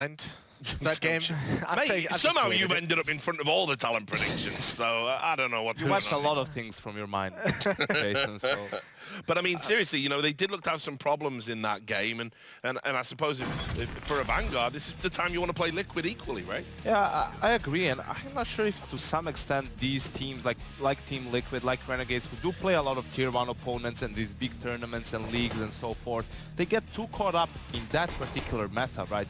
And that game. Mate, somehow you've ended up in front of all the talent predictions, so I don't know what to do. You wiped a lot of things from your mind, Jason, so... But I mean, seriously, you know, they did look to have some problems in that game, and I suppose if for Avangar, this is the time you want to play Liquid equally, right? Yeah, I agree, and I'm not sure if to some extent these teams, like Team Liquid, like Renegades, who do play a lot of Tier 1 opponents and these big tournaments and leagues and so forth, they get too caught up in that particular meta, right?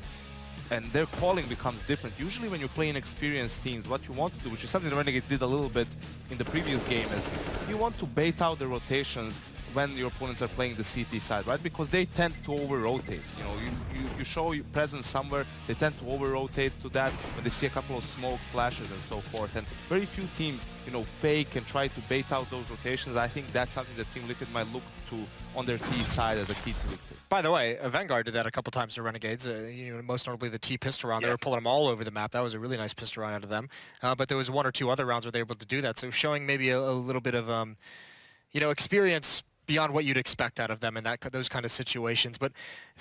And their calling becomes different. Usually when you're playing experienced teams, what you want to do, which is something the Renegades did a little bit in the previous game, is you want to bait out the rotations when your opponents are playing the CT side, right? Because they tend to over-rotate. You know, you show your presence somewhere, they tend to over-rotate to that when they see a couple of smoke flashes and so forth. And very few teams, you know, fake and try to bait out those rotations. I think that's something that Team Liquid might look to on their T side as a key to victory. By the way, Avangar did that a couple times to Renegades. You know, most notably the T pistol round. They were pulling them all over the map. That was a really nice pistol round out of them. But there was one or two other rounds where they were able to do that. So showing maybe a little bit of, you know, experience beyond what you'd expect out of them in those kind of situations. But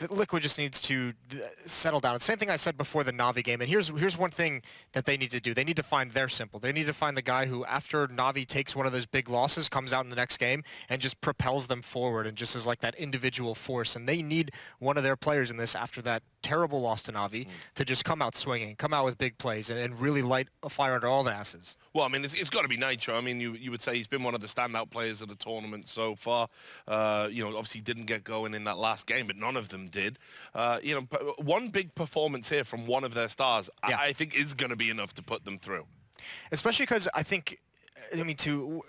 Liquid just needs to settle down. Same thing I said before the Na'Vi game. And here's one thing that they need to do. They need to find their simple. They need to find the guy who, after Na'Vi takes one of those big losses, comes out in the next game and just propels them forward and just is like that individual force. And they need one of their players in this after that terrible loss to Na'Vi to just come out swinging, come out with big plays, and really light a fire under all the asses. Well, I mean, it's got to be Nitro. I mean, you would say he's been one of the standout players of the tournament so far. You know, obviously didn't get going in that last game, but none of them did. You know, one big performance here from one of their stars, I think, is going to be enough to put them through. Especially because I think, I mean,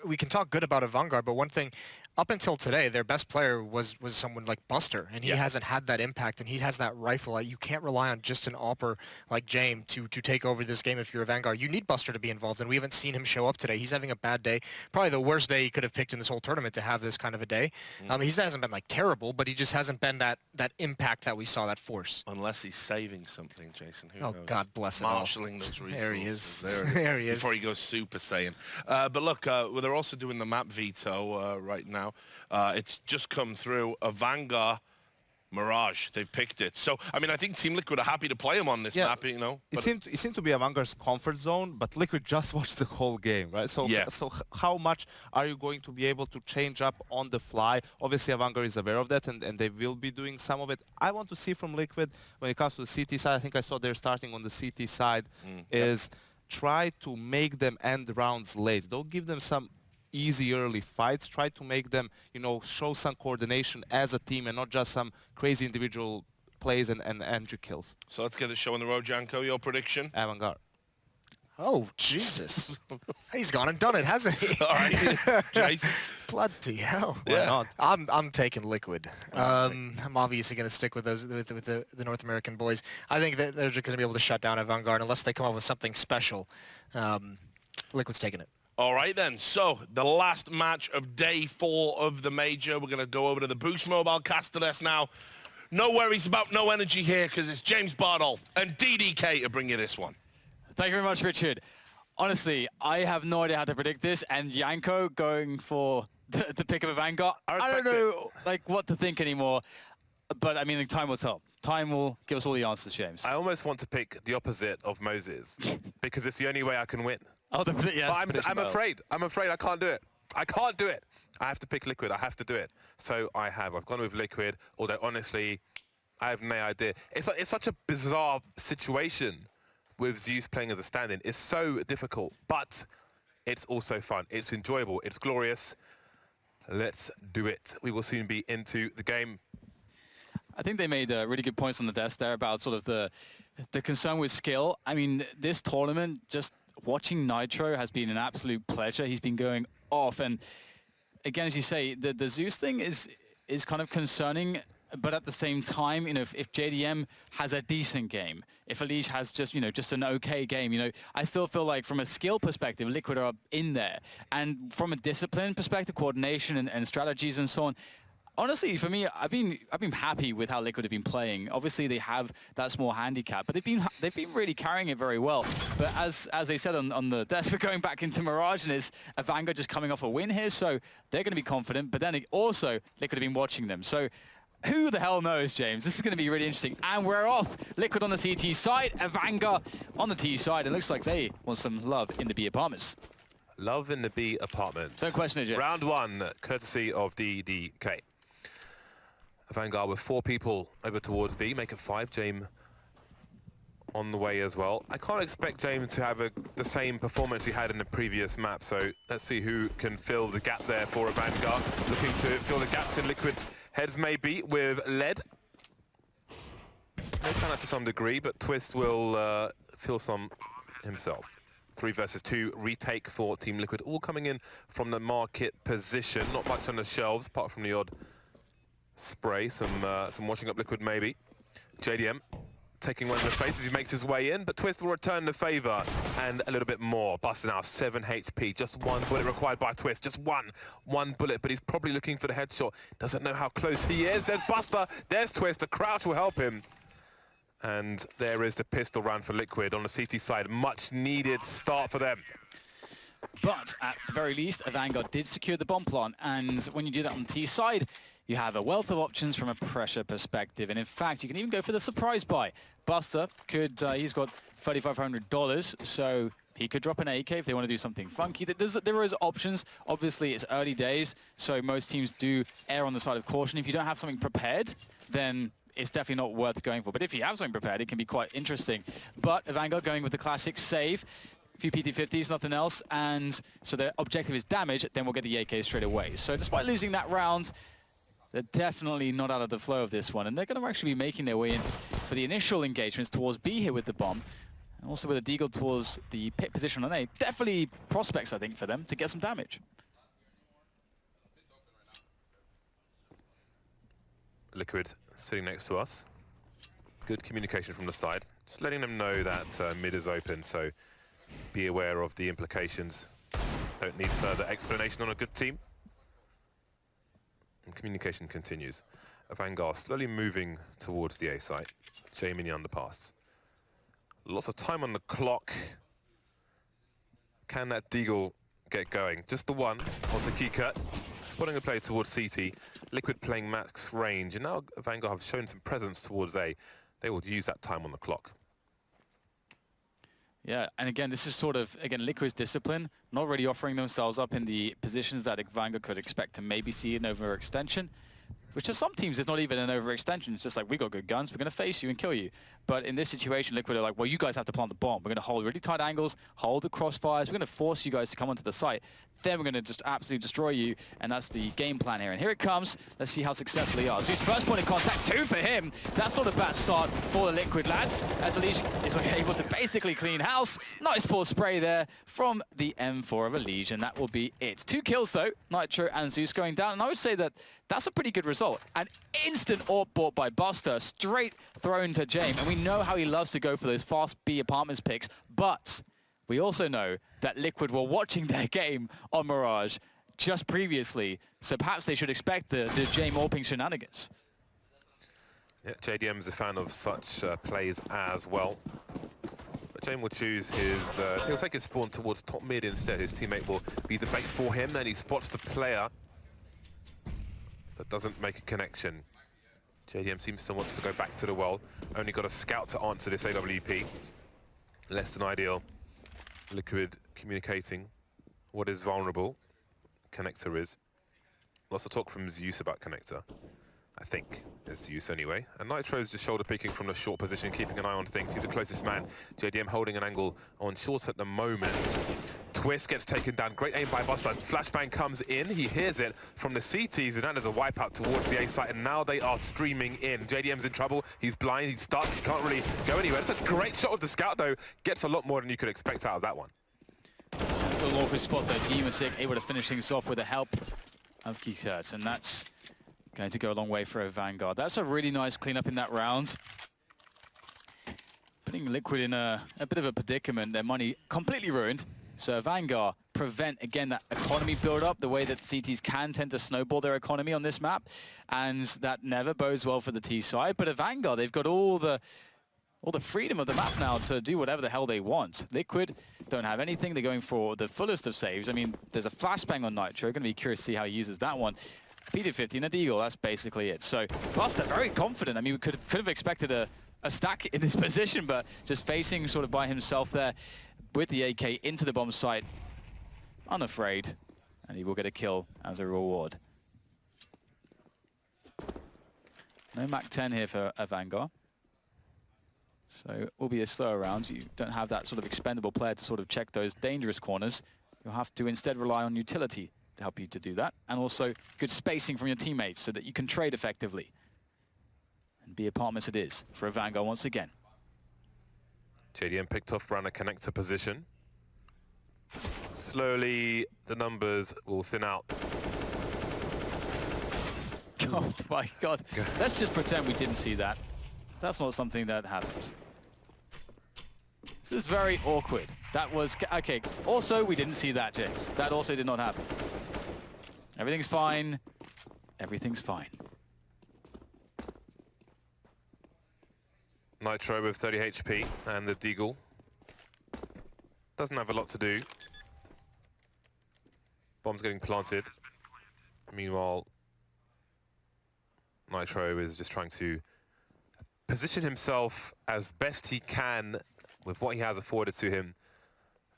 we can talk good about Avangar, but one thing, up until today, their best player was someone like Buster, and he hasn't had that impact, and he has that rifle. You can't rely on just an AWPer like James to take over this game if you're a Vanguard. You need Buster to be involved, and we haven't seen him show up today. He's having a bad day, probably the worst day he could have picked in this whole tournament to have this kind of a day. He hasn't been like terrible, but he just hasn't been that impact that we saw, that force. Unless he's saving something, Jason. Who knows? God bless him. Marshalling those resources. There he is. There he is. Before he goes Super Saiyan. But look, well, they're also doing the map veto right now. It's just come through. Avangar, Mirage, they've picked it. So, I mean, I think Team Liquid are happy to play him on this map, you know. It seemed to be Avangar's comfort zone, but Liquid just watched the whole game, right? So, so how much are you going to be able to change up on the fly? Obviously, Avangar is aware of that, and they will be doing some of it. I want to see from Liquid, when it comes to the CT side, I think I saw they're starting on the CT side, is try to make them end rounds late. Don't give them some easy early fights. Try to make them, you know, show some coordination as a team and not just some crazy individual plays and entry kills. So let's get the show on the road, Janko. Your prediction? Avangar. Oh, Jesus. He's gone and done it, hasn't he? All right. Jason. Bloody hell. Why not? I'm taking Liquid. I'm obviously going to stick with those with the North American boys. I think that they're just going to be able to shut down Avangar unless they come up with something special. Liquid's taking it. All right, then. So, the last match of day 4 of the Major. We're going to go over to the Boost Mobile Castells now. No worries about no energy here because it's James Bardolph and DDK to bring you this one. Thank you very much, Richard. Honestly, I have no idea how to predict this, and Janko going for the pick of Avangar. I don't know what to think anymore, but I mean, the time will tell. Time will give us all the answers, James. I almost want to pick the opposite of Moses because it's the only way I can win. Oh, yes, but I'm afraid. I'm afraid I can't do it. I can't do it. I have to pick Liquid. I have to do it. So I've gone with Liquid, although honestly, I have no idea. It's such a bizarre situation with Zeus playing as a stand-in. It's so difficult, but it's also fun. It's enjoyable. It's glorious. Let's do it. We will soon be into the game. I think they made really good points on the desk there about sort of the concern with skill. I mean, this tournament, just watching Nitro has been an absolute pleasure. He's been going off, and again, as you say, the Zeus thing is kind of concerning, but at the same time, you know, if JDM has a decent game, if ELeague has just an okay game, you know, I still feel like from a skill perspective, Liquid are in there, and from a discipline perspective, coordination and strategies and so on. Honestly, for me, I've been happy with how Liquid have been playing. Obviously, they have that small handicap, but they've been really carrying it very well. But as they said on the desk, we're going back into Mirage, and it's Avangar just coming off a win here, so they're going to be confident. But then also, Liquid have been watching them. So Who the hell knows, James? This is going to be really interesting. And we're off. Liquid on the CT side, Avangar on the T side. It looks like they want some love in the B apartments. Love in the B apartments. Don't question it, James. Round 1, courtesy of DDK. Avangar with 4 people over towards B, make it 5. James on the way as well. I can't expect James to have the same performance he had in the previous map, so let's see who can fill the gap there for Avangar. Looking to fill the gaps in Liquid's heads maybe with lead. They can to some degree, but Twist will fill some himself. 3 versus 2 retake for Team Liquid, all coming in from the market position. Not much on the shelves, apart from the odd spray, some washing up liquid maybe. JDM taking one in the face as he makes his way in, but Twist will return the favour and a little bit more. Buster now 7 HP, just 1 bullet required by Twist, just one bullet, but he's probably looking for the headshot. Doesn't know how close he is. There's Buster, there's Twist, a crouch will help him. And there is the pistol round for Liquid on the CT side. Much needed start for them. But at the very least, Avangar did secure the bomb plant, and when you do that on the T side, you have a wealth of options from a pressure perspective. And in fact, you can even go for the surprise buy. Buster could, he's got $3,500, so he could drop an AK if they want to do something funky. There is options. Obviously, it's early days, so most teams do err on the side of caution. If you don't have something prepared, then it's definitely not worth going for. But if you have something prepared, it can be quite interesting. But Avangar going with the classic save. Few PT50s, nothing else, and so their objective is damage, then we'll get the AK straight away. So despite losing that round, they're definitely not out of the flow of this one, and they're going to actually be making their way in for the initial engagements towards B here with the bomb, and also with a deagle towards the pit position on A. Definitely prospects, I think, for them to get some damage. Liquid sitting next to us. Good communication from the side. Just letting them know that mid is open, so be aware of the implications. Don't need further explanation on a good team. And communication continues. Avangar slowly moving towards the A site. Jamie in the underpass. Lots of time on the clock. Can that deagle get going? Just the one onto Keycut. Spotting a play towards CT. Liquid playing max range. And now Avangar have shown some presence towards A. They will use that time on the clock. Yeah, and again, this is sort of, again, Liquid's discipline, not really offering themselves up in the positions that Avangar could expect to maybe see an overextension, which to some teams is not even an overextension. It's just like, we got good guns, we're going to face you and kill you. But in this situation, Liquid are like, well, you guys have to plant the bomb. We're going to hold really tight angles, hold the crossfires, we're going to force you guys to come onto the site. Then we're going to just absolutely destroy you, and that's the game plan here. And here it comes. Let's see how successful he are. Zews first point of contact, 2 for him. That's not a bad start for the Liquid lads, as ELeague is able to basically clean house. Nice ball spray there from the M4 of ELeague, and that will be it. 2 kills though, Nitro and Zews going down, and I would say that that's a pretty good result. An instant AWP bought by Buster, straight thrown to James, and we know how he loves to go for those fast B apartments picks, but we also know that Liquid were watching their game on Mirage just previously, so perhaps they should expect the James AWPing shenanigans. Yeah, JDM is a fan of such plays as well. But James will choose his... he'll take his spawn towards top mid instead. His teammate will be the bait for him, and he spots the player, but doesn't make a connection. JDM seems to want to go back to the well. Only got a scout to answer this AWP. Less than ideal. Liquid communicating what is vulnerable. Connector is. Lots of talk from Zews about Connector. I think it's Zews anyway. And Nitro's just shoulder peeking from the short position, keeping an eye on things. He's the closest man. JDM holding an angle on short at the moment. Twist gets taken down. Great aim by Buster. Flashbang comes in. He hears it from the CTs, and then there's a wipeout towards the A site, and now they are streaming in. JDM's in trouble. He's blind. He's stuck. He can't really go anywhere. It's a great shot of the scout, though. Gets a lot more than you could expect out of that one. Still an awkward spot there. Demasic able to finish things off with the help of Keycut, and that's going to go a long way for Avangar. That's a really nice cleanup in that round. Putting Liquid in a bit of a predicament. Their money completely ruined. So Avangar prevent, again, that economy build-up, the way that CTs can tend to snowball their economy on this map, and that never bodes well for the T side. But Avangar, they've got all the freedom of the map now to do whatever the hell they want. Liquid don't have anything. They're going for the fullest of saves. I mean, there's a flashbang on Nitro. Going to be curious to see how he uses that one. P250 and a Deagle, that's basically it. So Buster very confident. I mean, we could have expected a stack in this position, but just facing sort of by himself there with the AK into the bomb site, unafraid, and he will get a kill as a reward. No Mac-10 here for Avangar. So it will be a slower round. You don't have that sort of expendable player to sort of check those dangerous corners. You'll have to instead rely on utility to help you to do that, and also good spacing from your teammates so that you can trade effectively. And be apartments it is for Avangar once again. JDM picked off around a connector position. Slowly, the numbers will thin out. God, my God. Let's just pretend we didn't see that. That's not something that happens. This is very awkward. That was... Okay, also, we didn't see that, James. That also did not happen. Everything's fine. Everything's fine. Nitro with 30 HP and the Deagle. Doesn't have a lot to do. Bomb's getting planted. Meanwhile, Nitro is just trying to position himself as best he can with what he has afforded to him.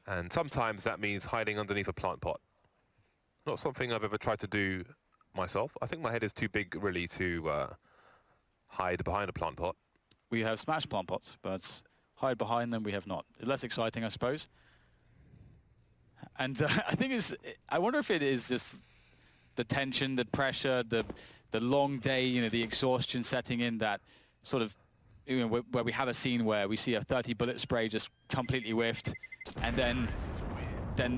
And sometimes that means hiding underneath a plant pot. Not something I've ever tried to do myself. I think my head is too big, really, to hide behind a plant pot. We have smashed plant pots, but hide behind them we have not. It's less exciting, I suppose. And I think I wonder if it is just the tension, the pressure, the long day, you know, the exhaustion setting in that sort of, you know, where we have a scene where we see a 30 bullet spray just completely whiffed, and then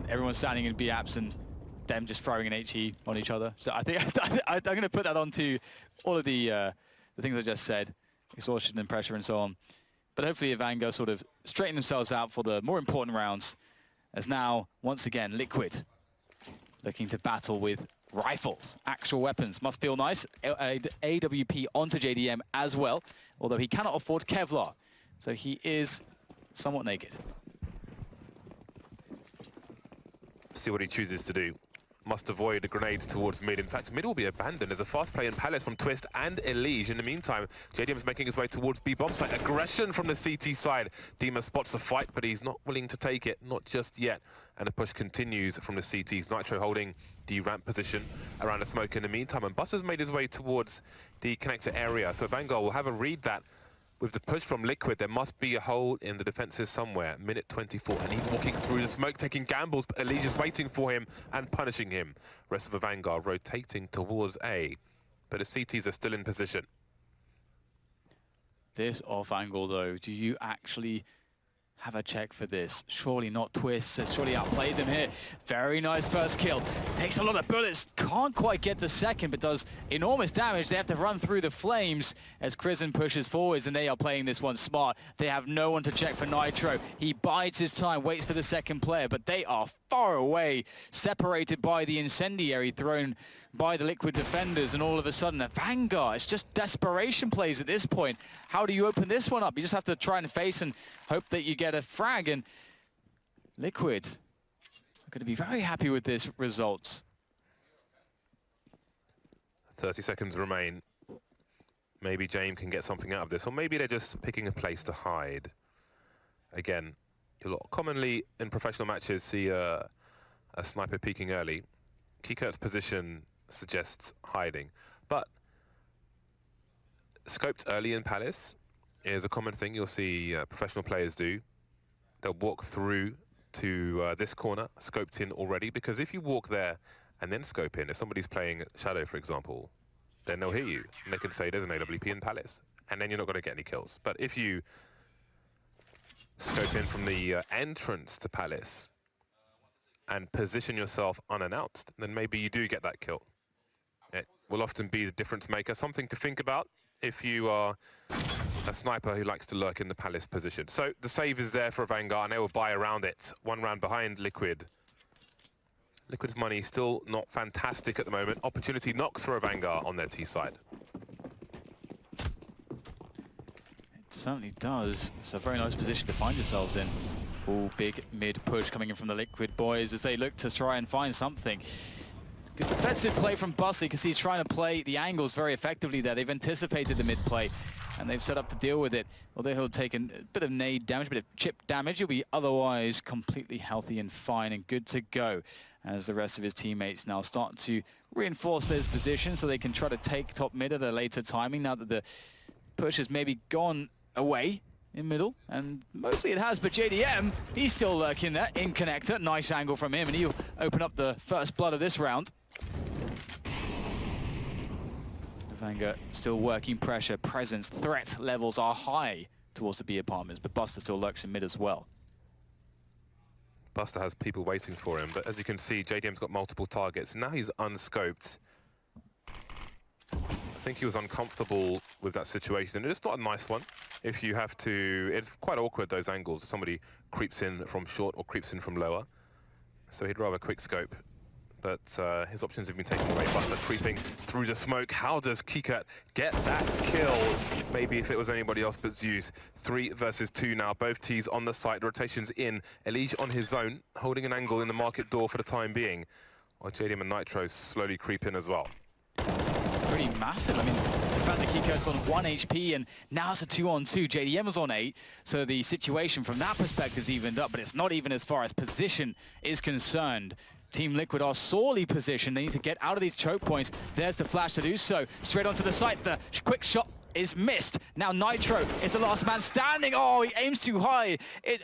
everyone's standing in B-apps and them just throwing an HE on each other. So I think I'm going to put that onto all of the things I just said, exhaustion and pressure and so on. But hopefully Avangar sort of straighten themselves out for the more important rounds, as now, once again, Liquid looking to battle with rifles, actual weapons. Must feel nice. AWP onto JDM as well, although he cannot afford Kevlar, so he is somewhat naked. See what he chooses to do. Must avoid the grenades towards mid. In fact, mid will be abandoned. There's a fast play in Palace from Twist and ELeague. In the meantime, JDM's making his way towards B-bomb site. Aggression from the CT side. Dima spots the fight, but he's not willing to take it. Not just yet. And the push continues from the CTs. Nitro holding the ramp position around the smoke in the meantime. And Buster's made his way towards the connector area. So Avangar will have a read that with the push from Liquid, there must be a hole in the defenses somewhere. Minute 24, and he's walking through the smoke, taking gambles, but ELeague is waiting for him and punishing him. Rest of Avangar rotating towards A, but the CTs are still in position. This off angle, though, do you actually have a check for this? Surely not. Twist has surely outplayed them here. Very nice first kill. Takes a lot of bullets. Can't quite get the second, but does enormous damage. They have to run through the flames as Krisen pushes forwards, and they are playing this one smart. They have no one to check for Nitro. He bides his time, waits for the second player, but they are far away, separated by the incendiary thrown by the Liquid defenders, and all of a sudden Avangar, it's just desperation plays at this point. How do you open this one up? You just have to try and face and hope that you get a frag, and Liquid are going to be very happy with this result. 30 seconds remain. Maybe James can get something out of this, or maybe they're just picking a place to hide. Again, you'll commonly in professional matches see a sniper peeking early. Kikurt's position suggests hiding, but scoped early in Palace is a common thing you'll see professional players do. They'll walk through to this corner, scoped in already, because if you walk there and then scope in, if somebody's playing Shadow, for example, then they'll hear you, and they can say there's an AWP in Palace, and then you're not going to get any kills. But if you scope in from the entrance to Palace and position yourself unannounced, then maybe you do get that kill. It will often be the difference maker, something to think about if you are a sniper who likes to lurk in the Palace position. So the save is there for Avangar, and they will buy around it. One round behind Liquid. Liquid's money still not fantastic at the moment. Opportunity knocks for Avangar on their T side. It certainly does. It's a very nice position to find yourselves in. All big mid push coming in from the Liquid boys as they look to try and find something. Good defensive play from Buster because he's trying to play the angles very effectively there. They've anticipated the mid play and they've set up to deal with it. Although he'll take a bit of nade damage, a bit of chip damage, he'll be otherwise completely healthy and fine and good to go as the rest of his teammates now start to reinforce his position so they can try to take top mid at a later timing now that the push has maybe gone away in middle, and mostly it has, but JDM, he's still lurking there in connector. Nice angle from him, and he'll open up the first blood of this round. Avangar still working pressure, presence, threat levels are high towards the B apartments, but Buster still lurks in mid as well. Buster has people waiting for him, but as you can see, JDM's got multiple targets. Now he's unscoped. I think he was uncomfortable with that situation, and it's not a nice one. If you have to, it's quite awkward, those angles. Somebody creeps in from short or creeps in from lower. So he'd rather quick scope. But his options have been taken away. Buster creeping through the smoke. How does Kikat get that kill? Maybe if it was anybody else but Zews. 3 versus 2 now. Both T's on the site. The rotation's in. ELeague on his own, holding an angle in the market door for the time being. While JDM and Nitro slowly creep in as well. Pretty massive. I mean, the fact that Kikat's on 1 HP and now it's a 2-on-2. JDM was on 8, so the situation from that perspective is evened up, but it's not even as far as position is concerned. Team Liquid are sorely positioned. They need to get out of these choke points. There's the flash to do so. Straight onto the site. The quick shot is missed. Now Nitro is the last man standing. Oh, he aims too high.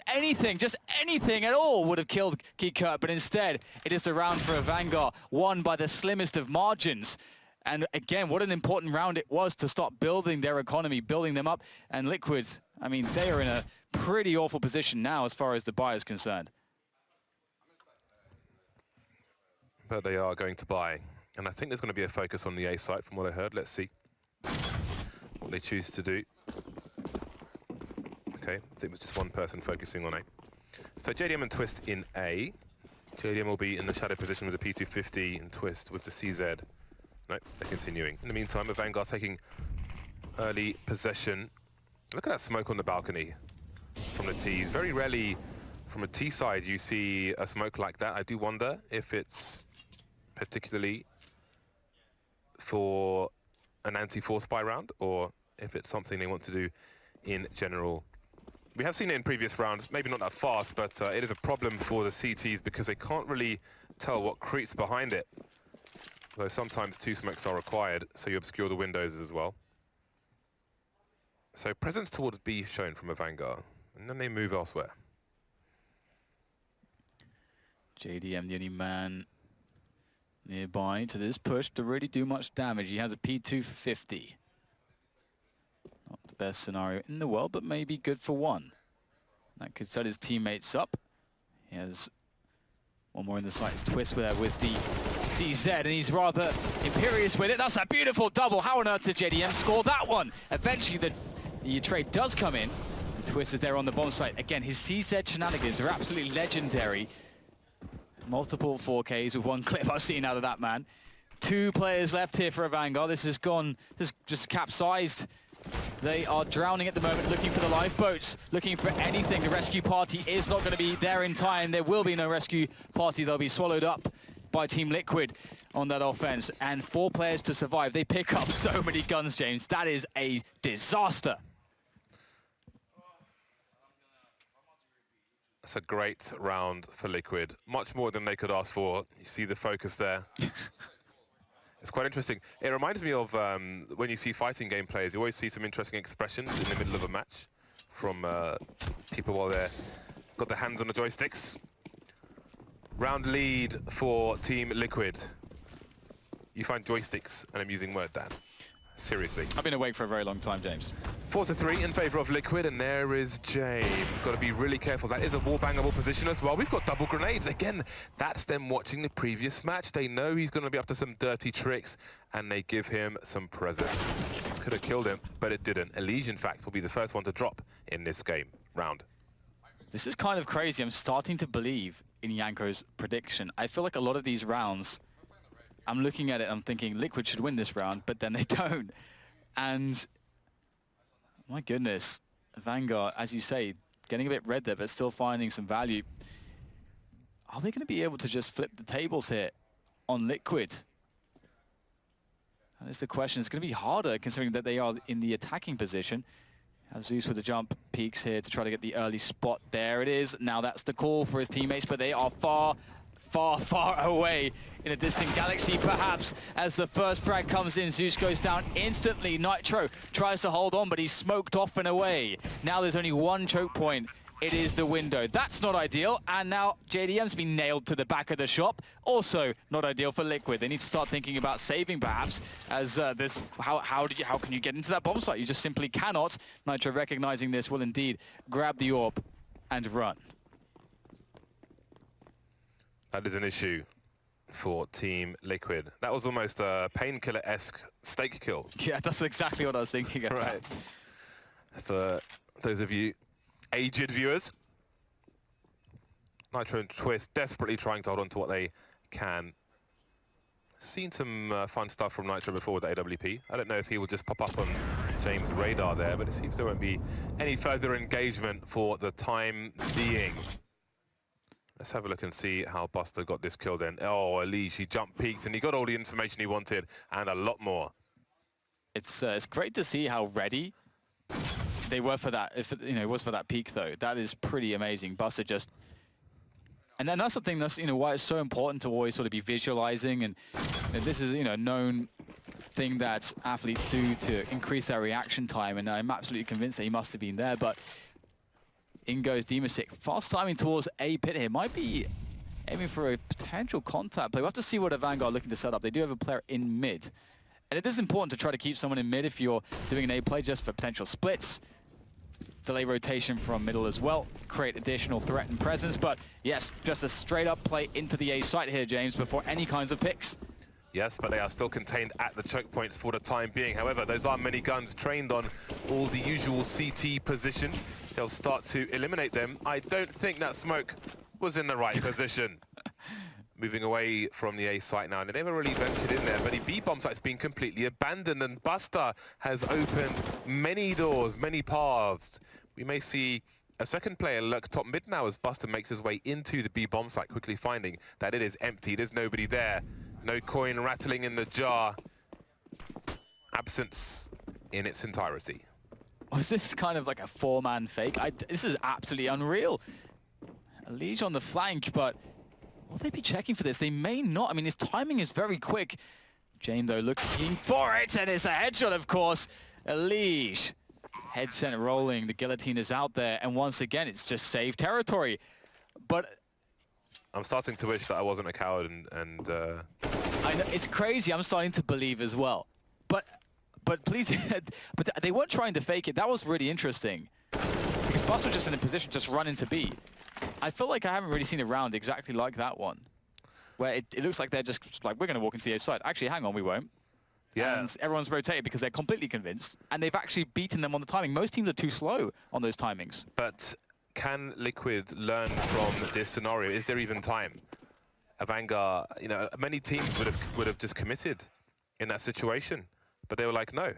Anything, just anything at all would have killed Kikat, but instead it is the round for Avangar, won by the slimmest of margins. And again, what an important round it was to start building their economy, building them up. And Liquid, I mean, they are in a pretty awful position now as far as the buy is concerned. But they are going to buy. And I think there's going to be a focus on the A site from what I heard. Let's see what they choose to do. Okay, I think it was just one person focusing on A. So JDM and Twist in A. JDM will be in the shadow position with the P250 and Twist with the CZ. No, they're continuing. In the meantime, Avangar taking early possession. Look at that smoke on the balcony from the T's. Very rarely from a T side you see a smoke like that. I do wonder if it's particularly for an anti-force buy round or if it's something they want to do in general. We have seen it in previous rounds, maybe not that fast, but it is a problem for the CTs because they can't really tell what creeps behind it. Though sometimes 2 smokes are required, so you obscure the windows as well. So presence towards B shown from Avangar, and then they move elsewhere. JDM, the only man nearby to this push to really do much damage. He has a P2 for 50. Not the best scenario in the world, but maybe good for one. That could set his teammates up. He has one more in the sight. It's Twist with the CZ, and he's rather imperious with it. That's a beautiful double. How on earth did JDM score that one? Eventually, the trade does come in. And Twist is there on the bomb site. Again, his CZ shenanigans are absolutely legendary. Multiple 4Ks with one clip I've seen out of that man. 2 players left here for Avangar. This has gone, this just capsized. They are drowning at the moment, looking for the lifeboats, looking for anything. The rescue party is not going to be there in time. There will be no rescue party. They'll be swallowed up by Team Liquid on that offense. And 4 players to survive. They pick up so many guns, James. That is a disaster. That's a great round for Liquid. Much more than they could ask for. You see the focus there. It's quite interesting. It reminds me of when you see fighting game players, you always see some interesting expressions in the middle of a match from people while they're got their hands on the joysticks. Round lead for Team Liquid. You find joysticks an amusing word, Dan? Seriously. I've been awake for a very long time, James. 4-3 in favour of Liquid, and there is James. Got to be really careful. That is a wall-bangable position as well. We've got double grenades. Again, that's them watching the previous match. They know he's going to be up to some dirty tricks, and they give him some presence. Could have killed him, but it didn't. ELeague, in fact, will be the first one to drop in this game round. This is kind of crazy. I'm starting to believe in Yanko's prediction. I feel like a lot of these rounds, I'm looking at it, I'm thinking Liquid should win this round, but then they don't. And my goodness, Avangar, as you say, getting a bit red there, but still finding some value. Are they going to be able to just flip the tables here on Liquid. And that's the question. It's going to be harder considering that they are in the attacking position. As Zeus with the jump peeks here to try to get the early spot. There it is. Now that's the call for his teammates, but they are far away in a distant galaxy, perhaps. As the first frag comes in, Zeus goes down instantly. Nitro tries to hold on, but he's smoked off and away. Now there's only one choke point. It is the window. That's not ideal. And now JDM's been nailed to the back of the shop. Also not ideal for Liquid. They need to start thinking about saving, perhaps, as this. How can you get into that bomb site? You just simply cannot. Nitro, recognizing this, will indeed grab the orb and run. That is an issue for Team Liquid. That was almost a painkiller-esque stake kill. Yeah, that's exactly what I was thinking about. Right. For those of you aged viewers, Nitro and Twist desperately trying to hold on to what they can. Seen some fun stuff from Nitro before with AWP. I don't know if he will just pop up on James' radar there, but it seems there won't be any further engagement for the time being. Let's have a look and see how Buster got this kill then. Oh, ELeague, he jump peaked and he got all the information he wanted and a lot more. It's great to see how ready they were for that. If it was for that peak though, that is pretty amazing. Buster just, and then that's the thing. That's why it's so important to always sort of be visualizing, and this is a known thing that athletes do to increase their reaction time. And I'm absolutely convinced that he must have been there, but. In goes Demasik. Fast timing towards A pit here. Might be aiming for a potential contact play. We'll have to see what Avangar are looking to set up. They do have a player in mid. And it is important to try to keep someone in mid if you're doing an A play just for potential splits. Delay rotation from middle as well. Create additional threat and presence. But yes, just a straight up play into the A site here, James, before any kinds of picks. Yes, but they are still contained at the choke points for the time being. However, those are many guns trained on all the usual CT positions. They'll start to eliminate them. I don't think that smoke was in the right position. Moving away from the A site now, and they never really ventured in there, but the B bomb site's been completely abandoned, and Buster has opened many doors, many paths. We may see a second player lurk top mid now as Buster makes his way into the B bomb site, quickly finding that it is empty. There's nobody there. No coin rattling in the jar. Absence in its entirety. Was this kind of like a four-man fake? This is absolutely unreal. ELeague on the flank, but will they be checking for this? They may not. I mean, his timing is very quick. Jane, though, looking for it, and it's a headshot, of course. ELeague. Head center rolling. The guillotine is out there, and once again, it's just safe territory. But I'm starting to wish that I wasn't a coward and I know, it's crazy. I'm starting to believe as well. But please, but they weren't trying to fake it. That was really interesting. Because Buster just in a position to just run into B. I feel like I haven't really seen a round exactly like that one. Where it looks like they're just like, we're going to walk into the A side. Actually, hang on, we won't. Yeah. And everyone's rotated because they're completely convinced. And they've actually beaten them on the timing. Most teams are too slow on those timings. But can Liquid learn from this scenario? Is there even time? Avangar, many teams would have just committed in that situation, but they were like, no,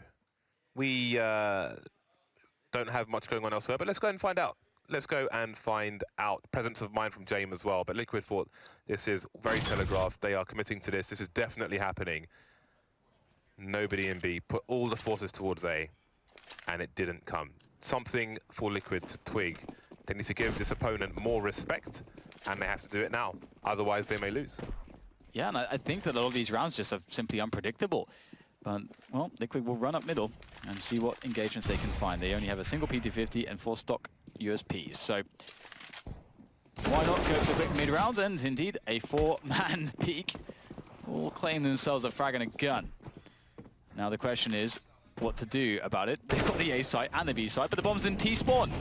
we don't have much going on elsewhere, but let's go and find out. Let's go and find out. Presence of mind from James as well, but Liquid thought this is very telegraphed. They are committing to this. This is definitely happening. Nobody in B. Put all the forces towards A, and it didn't come. Something for Liquid to twig. They need to give this opponent more respect, and they have to do it now. Otherwise, they may lose. Yeah, and I think that all of these rounds just are simply unpredictable. But, well, Liquid will run up middle and see what engagements they can find. They only have a single P250 and 4 stock USPs. So, why not go for quick mid-rounds? And indeed, a 4-man peak will claim themselves a frag and a gun. Now the question is what to do about it. They've got the A site and the B site, but the bomb's in T-spawn.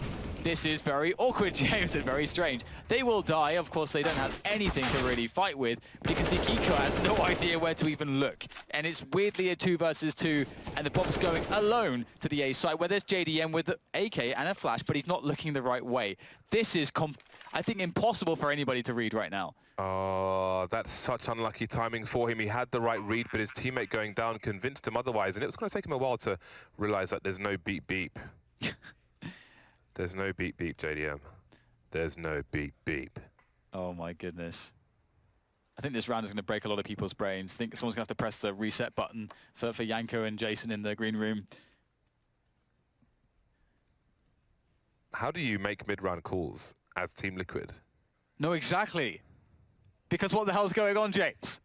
This is very awkward, James, and very strange. They will die. Of course, they don't have anything to really fight with, but you can see Kiko has no idea where to even look. And it's weirdly a 2 versus 2, and the bomb's going alone to the A site, where there's JDM with the AK and a flash, but he's not looking the right way. This is, I think, impossible for anybody to read right now. Oh, that's such unlucky timing for him. He had the right read, but his teammate going down convinced him otherwise, and it was going to take him a while to realize that there's no beep beep. There's no beep beep, JDM. There's no beep beep. Oh my goodness. I think this round is going to break a lot of people's brains. I think someone's going to have to press the reset button for Yanko and Jason in the green room. How do you make mid-round calls as Team Liquid? No, exactly. Because what the hell's going on, James?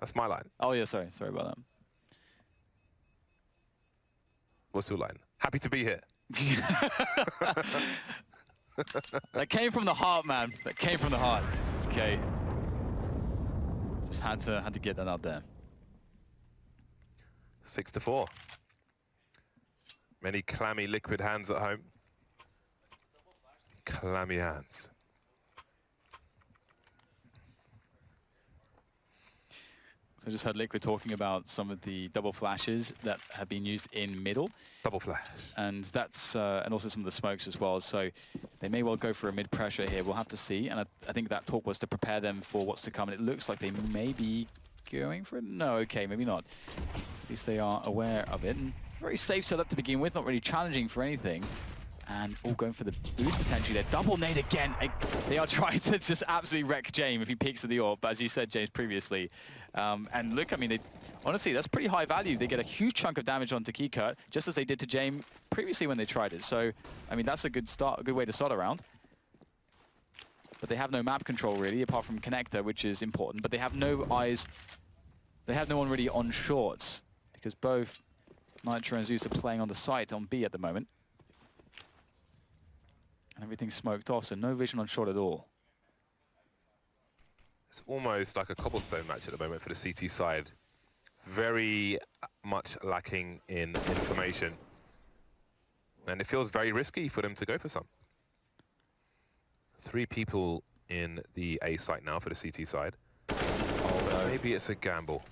That's my line. Oh, yeah, sorry about that. What's your line? Happy to be here. That came from the heart, man. That came from the heart. Okay. Just had to get that out there. 6-4. Many clammy Liquid hands at home. Clammy hands. So I just heard Liquid talking about some of the double flashes that have been used in middle. Double flash. And that's and also some of the smokes as well. So they may well go for a mid pressure here. We'll have to see. And I think that talk was to prepare them for what's to come. And it looks like they may be going for it. No, okay, maybe not. At least they are aware of it. And very safe setup to begin with, not really challenging for anything. And all going for the boost potentially there. Double nade again. They are trying to just absolutely wreck James if he peeks at the orb. But as you said, James, previously. And look, I mean, honestly, that's pretty high value. They get a huge chunk of damage onto Keycut, just as they did to James previously when they tried it. So, I mean, that's a good start, a good way to start a round. But they have no map control, really, apart from Connector, which is important. But they have no eyes. They have no one really on shorts, because both Nitro and Zeus are playing on the site on B at the moment. And everything's smoked off, so no vision on short at all. It's almost like a Cobblestone match at the moment for the CT side. Very much lacking in information. And it feels very risky for them to go for some. 3 people in the A site now for the CT side. Oh, maybe it's a gamble.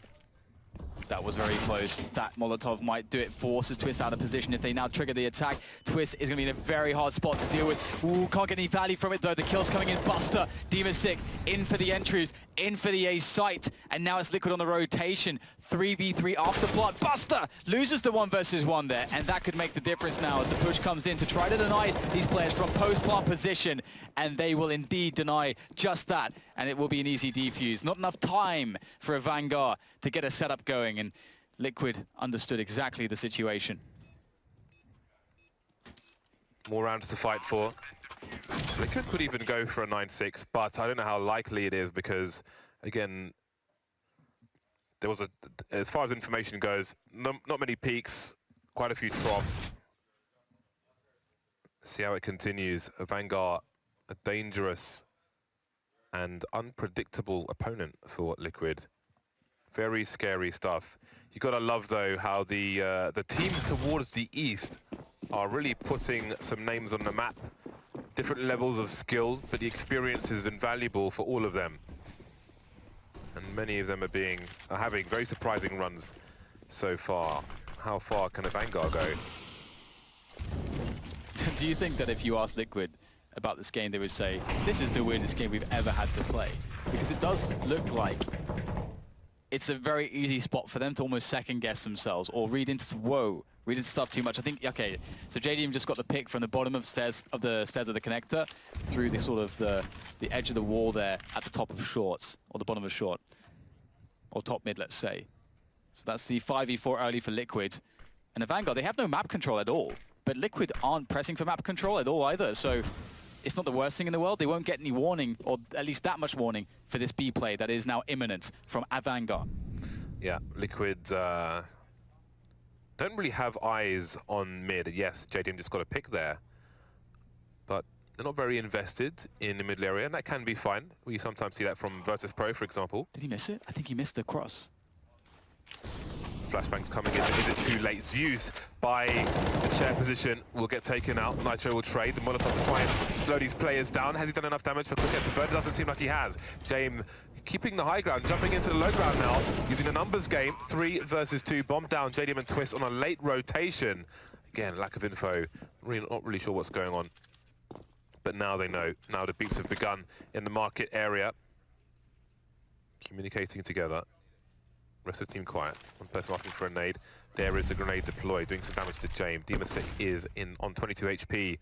That was very close. That Molotov might do it. Forces Twist out of position if they now trigger the attack. Twist is going to be in a very hard spot to deal with. Ooh, can't get any value from it though. The kill's coming in. Buster, Demasic, in for the entries, in for the A site. And now it's Liquid on the rotation. 3v3 after plot. Buster loses the 1 versus 1 there. And that could make the difference now as the push comes in to try to deny these players from post-plot position. And they will indeed deny just that. And it will be an easy defuse. Not enough time for Avangar to get a setup going. And Liquid understood exactly the situation. More rounds to fight for. Liquid could even go for a 9-6, but I don't know how likely it is because, again, there was as far as information goes, not many peaks, quite a few troughs. See how it continues. Avangar, a dangerous and unpredictable opponent for Liquid. Very scary stuff. You gotta love though how the teams towards the east are really putting some names on the map. Different levels of skill, but the experience is invaluable for all of them. And many of them are having very surprising runs so far. How far can Avangar go? Do you think that if you ask Liquid about this game, they would say, this is the weirdest game we've ever had to play? Because it does look like it's a very easy spot for them to almost second-guess themselves or read into stuff too much. I think, okay, so JDM just got the pick from the bottom of the stairs of the connector through the sort of the edge of the wall there at the top of shorts, or the bottom of short, or top mid, let's say. So that's the 5v4 early for Liquid. And Avangar, they have no map control at all, but Liquid aren't pressing for map control at all either, so it's not the worst thing in the world. They won't get any warning, or at least that much warning, for this B play that is now imminent from Avangar. Yeah, Liquid don't really have eyes on mid. Yes, JDM just got a pick there, but they're not very invested in the middle area, and that can be fine. We sometimes see that from Virtus Pro, for example. Did he miss it? I think he missed the cross. Flashbang's coming in, is it too late? Zeus, by the chair position, will get taken out. Nitro will trade. The Molotov to try and slow these players down. Has he done enough damage for Quick to burn? It doesn't seem like he has. James keeping the high ground, jumping into the low ground now, using a numbers game. 3 versus 2, bomb down. JDM and Twist on a late rotation. Again, lack of info. Not really sure what's going on. But now they know. Now the beeps have begun in the market area. Communicating together. Rest of the team quiet. One person asking for a nade. There is a grenade deployed, doing some damage to James. Demasik is in on 22 HP.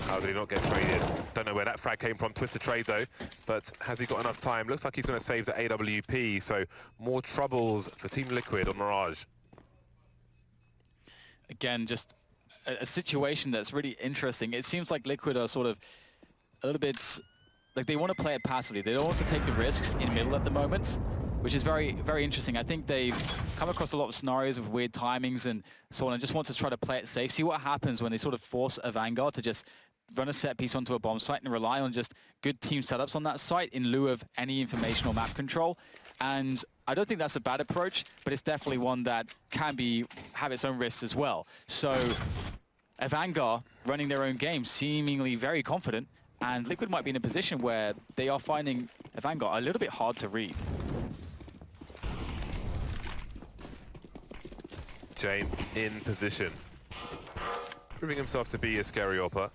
How did he not get traded? Don't know where that frag came from. Twisted trade though, but has he got enough time? Looks like he's going to save the AWP, so more troubles for Team Liquid on Mirage. Again, just a situation that's really interesting. It seems like Liquid are sort of a little bit, like they want to play it passively. They don't want to take the risks in middle at the moment, which is very, very interesting. I think they've come across a lot of scenarios with weird timings and so on, and just want to try to play it safe, see what happens when they sort of force Avangar to just run a set piece onto a bomb site and rely on just good team setups on that site in lieu of any informational map control. And I don't think that's a bad approach, but it's definitely one that can have its own risks as well. So Avangar running their own game, seemingly very confident, and Liquid might be in a position where they are finding Avangar a little bit hard to read. Jane in position. Proving himself to be a scary AWPer.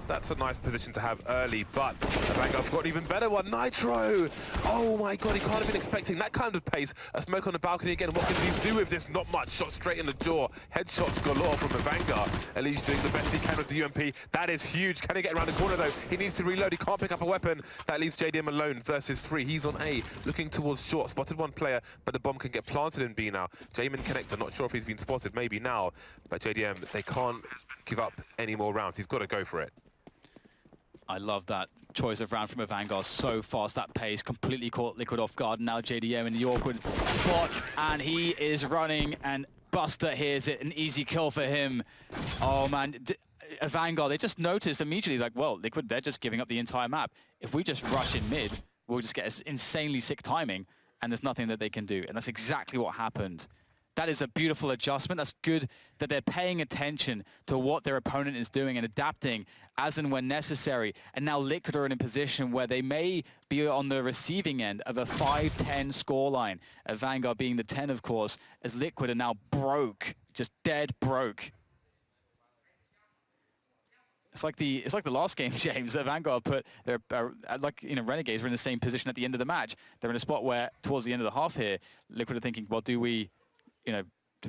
That's a nice position to have early, but Avangar's got an even better one. Nitro! Oh my god, he can't have been expecting that kind of pace. A smoke on the balcony again. What can Zews do with this? Not much. Shot straight in the jaw. Headshots galore from Avangar. ELeague doing the best he can with the UMP. That is huge. Can he get around the corner though? He needs to reload. He can't pick up a weapon. That leaves JDM alone versus 3. He's on A, looking towards short. Spotted one player, but the bomb can get planted in B now. Jamin connector, not sure if he's been spotted. Maybe now, but JDM, they can't give up any more rounds. He's got to go for it. I love that choice of round from Avangar. So fast, that pace completely caught Liquid off guard. Now JDM in the awkward spot, and he is running, and Buster hears it. An easy kill for him. Oh man, Avangar, they just noticed immediately, like, well, Liquid, they're just giving up the entire map. If we just rush in mid, we'll just get insanely sick timing, and there's nothing that they can do. And that's exactly what happened. That is a beautiful adjustment. That's good that they're paying attention to what their opponent is doing and adapting as and when necessary. And now Liquid are in a position where they may be on the receiving end of a 5-10 scoreline. Avangar being the 10, of course, as Liquid are now broke, just dead broke. It's like the last game, James. Avangar put their Renegades were in the same position at the end of the match. They're in a spot where towards the end of the half here, Liquid are thinking, well, do we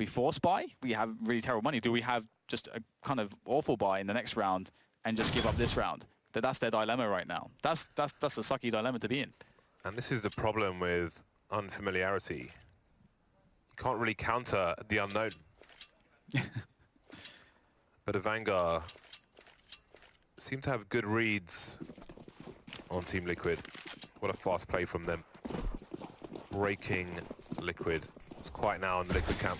force buy? We have really terrible money. Do we have just a kind of awful buy in the next round and just give up this round? That's their dilemma right now. That's a sucky dilemma to be in. And this is the problem with unfamiliarity. You can't really counter the unknown. But Avangar seem to have good reads on Team Liquid. What a fast play from them. Breaking Liquid. It's quiet now on the Liquid camp.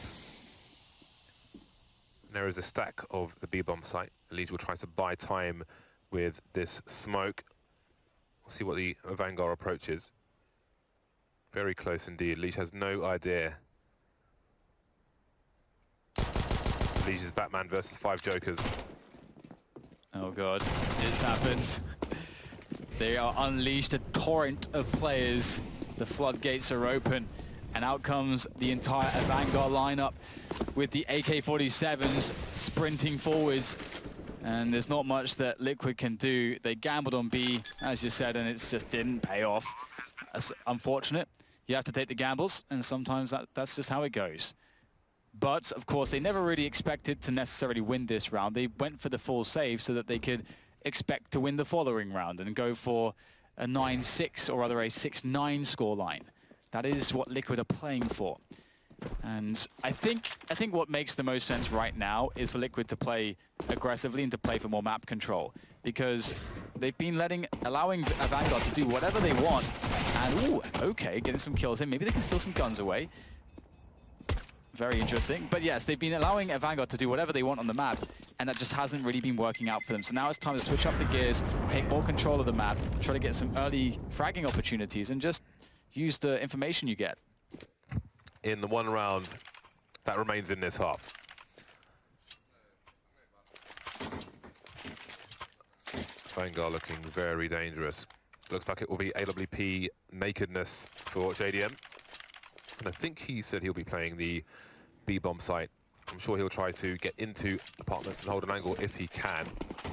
And there is a stack of the B-bomb site. ELeague will try to buy time with this smoke. We'll see what the Avangar approach is. Very close indeed. ELeague has no idea. ELeague is Batman versus 5 Jokers. Oh god, it's happened. They are unleashed a torrent of players. The floodgates are open. And out comes the entire Avangar lineup with the AK-47s sprinting forwards. And there's not much that Liquid can do. They gambled on B, as you said, and it just didn't pay off. That's unfortunate. You have to take the gambles, and sometimes that's just how it goes. But, of course, they never really expected to necessarily win this round. They went for the full save so that they could expect to win the following round and go for a 9-6, or rather a 6-9 scoreline. That is what Liquid are playing for. And I think what makes the most sense right now is for Liquid to play aggressively and to play for more map control, because they've been allowing Avangar to do whatever they want. And ooh, okay, getting some kills in. Maybe they can steal some guns away. Very interesting. But yes, they've been allowing Avangar to do whatever they want on the map, and that just hasn't really been working out for them. So now it's time to switch up the gears, take more control of the map, try to get some early fragging opportunities, and just use the information you get. In the one round that remains in this half. Avangar looking very dangerous. Looks like it will be AWP nakedness for JDM. And I think he said he'll be playing the B-bomb site. I'm sure he'll try to get into apartments and hold an angle if he can.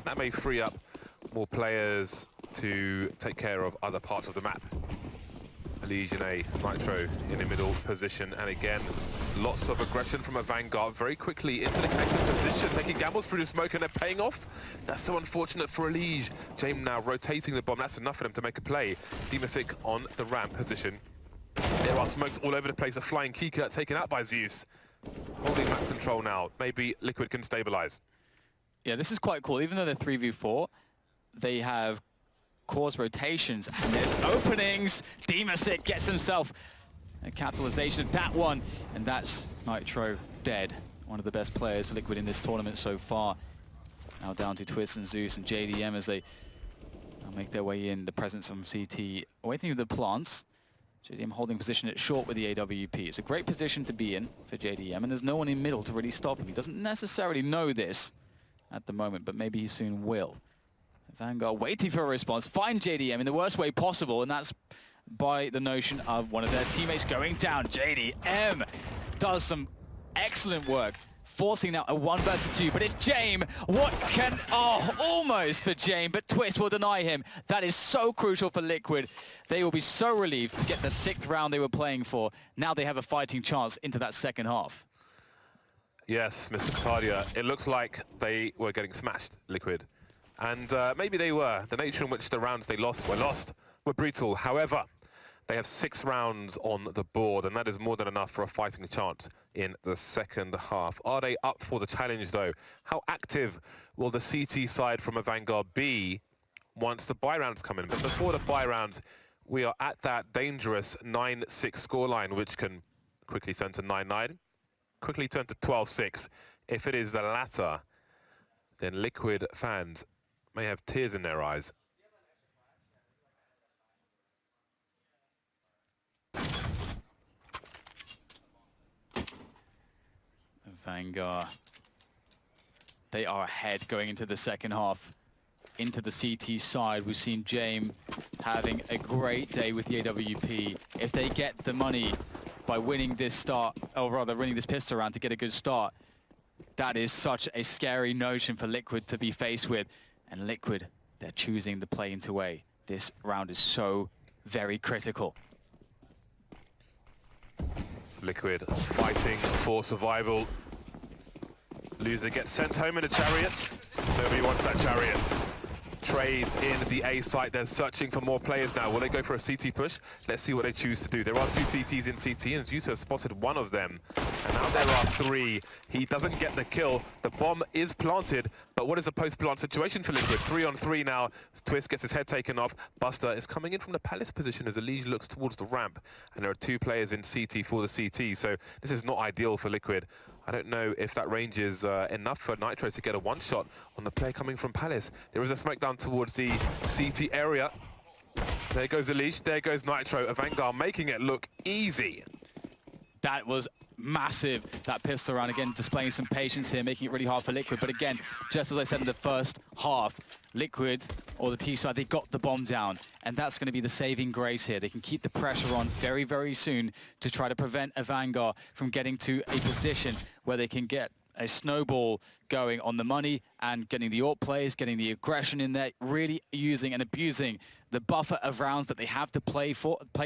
That may free up more players to take care of other parts of the map. ELeague and a Nitro in the middle position, and again, lots of aggression from Avangar very quickly into the connected position, taking gambles through the smoke, and they're paying off. That's so unfortunate for ELeague. James now rotating the bomb. That's enough for them to make a play. Dimasic on the ramp position. There are smokes all over the place. A flying Kika taken out by Zews. Holding map control now. Maybe Liquid can stabilize. Yeah, this is quite cool. Even though they're 3v4, they have cause rotations, and there's openings. Dimasic gets himself a capitalization of that one, and that's Nitro dead. One of the best players for Liquid in this tournament so far. Now down to Twist and Zeus and JDM as they make their way in. The presence from CT awaiting the plants. JDM holding position at short with the AWP. It's a great position to be in for JDM, and there's no one in middle to really stop him. He doesn't necessarily know this at the moment, but maybe he soon will. Avangar waiting for a response, find JDM in the worst way possible, and that's by the notion of one of their teammates going down. JDM does some excellent work, forcing now a 1 versus 2, but it's James. What can, almost for James, but Twist will deny him. That is so crucial for Liquid. They will be so relieved to get the 6th round they were playing for. Now they have a fighting chance into that second half. Yes, Mr. Cardia, it looks like they were getting smashed, Liquid. And maybe they were. The nature in which the rounds they lost were brutal. However, they have 6 rounds on the board, and that is more than enough for a fighting chance in the second half. Are they up for the challenge, though? How active will the CT side from Avangar be once the buy rounds come in? But before the buy rounds, we are at that dangerous 9-6 scoreline, which can quickly turn to 9-9, quickly turn to 12-6. If it is the latter, then Liquid fans may have tears in their eyes. Avangar, they are ahead going into the second half. Into the CT side, we've seen James having a great day with the AWP. If they get the money by winning this start, or rather winning this pistol round to get a good start, that is such a scary notion for Liquid to be faced with. And Liquid, they're choosing the play into A. This round is so very critical. Liquid fighting for survival. Loser gets sent home in a chariot. Nobody wants that chariot. Trades in the A site. They're searching for more players now. Will they go for a CT push? Let's see what they choose to do. There are 2 CTs in CT, and Zeus has spotted one of them. And now there are 3. He doesn't get the kill. The bomb is planted, but what is the post-plant situation for Liquid? 3-on-3 now. Twist gets his head taken off. Buster is coming in from the Palace position as ELeague looks towards the ramp. And there are 2 players in CT for the CT, so this is not ideal for Liquid. I don't know if that range is enough for Nitro to get a one-shot on the play coming from Palace. There is a smoke down towards the CT area. There goes ELeague, there goes Nitro. Avangar making it look easy. That was massive, that pistol round. Again, displaying some patience here, making it really hard for Liquid. But again, just as I said in the first half, Liquid, or the T side, they got the bomb down. And that's going to be the saving grace here. They can keep the pressure on very, very soon to try to prevent Avangar from getting to a position where they can get a snowball going on the money and getting the AWP plays, getting the aggression in there, really using and abusing the buffer of rounds that they have to play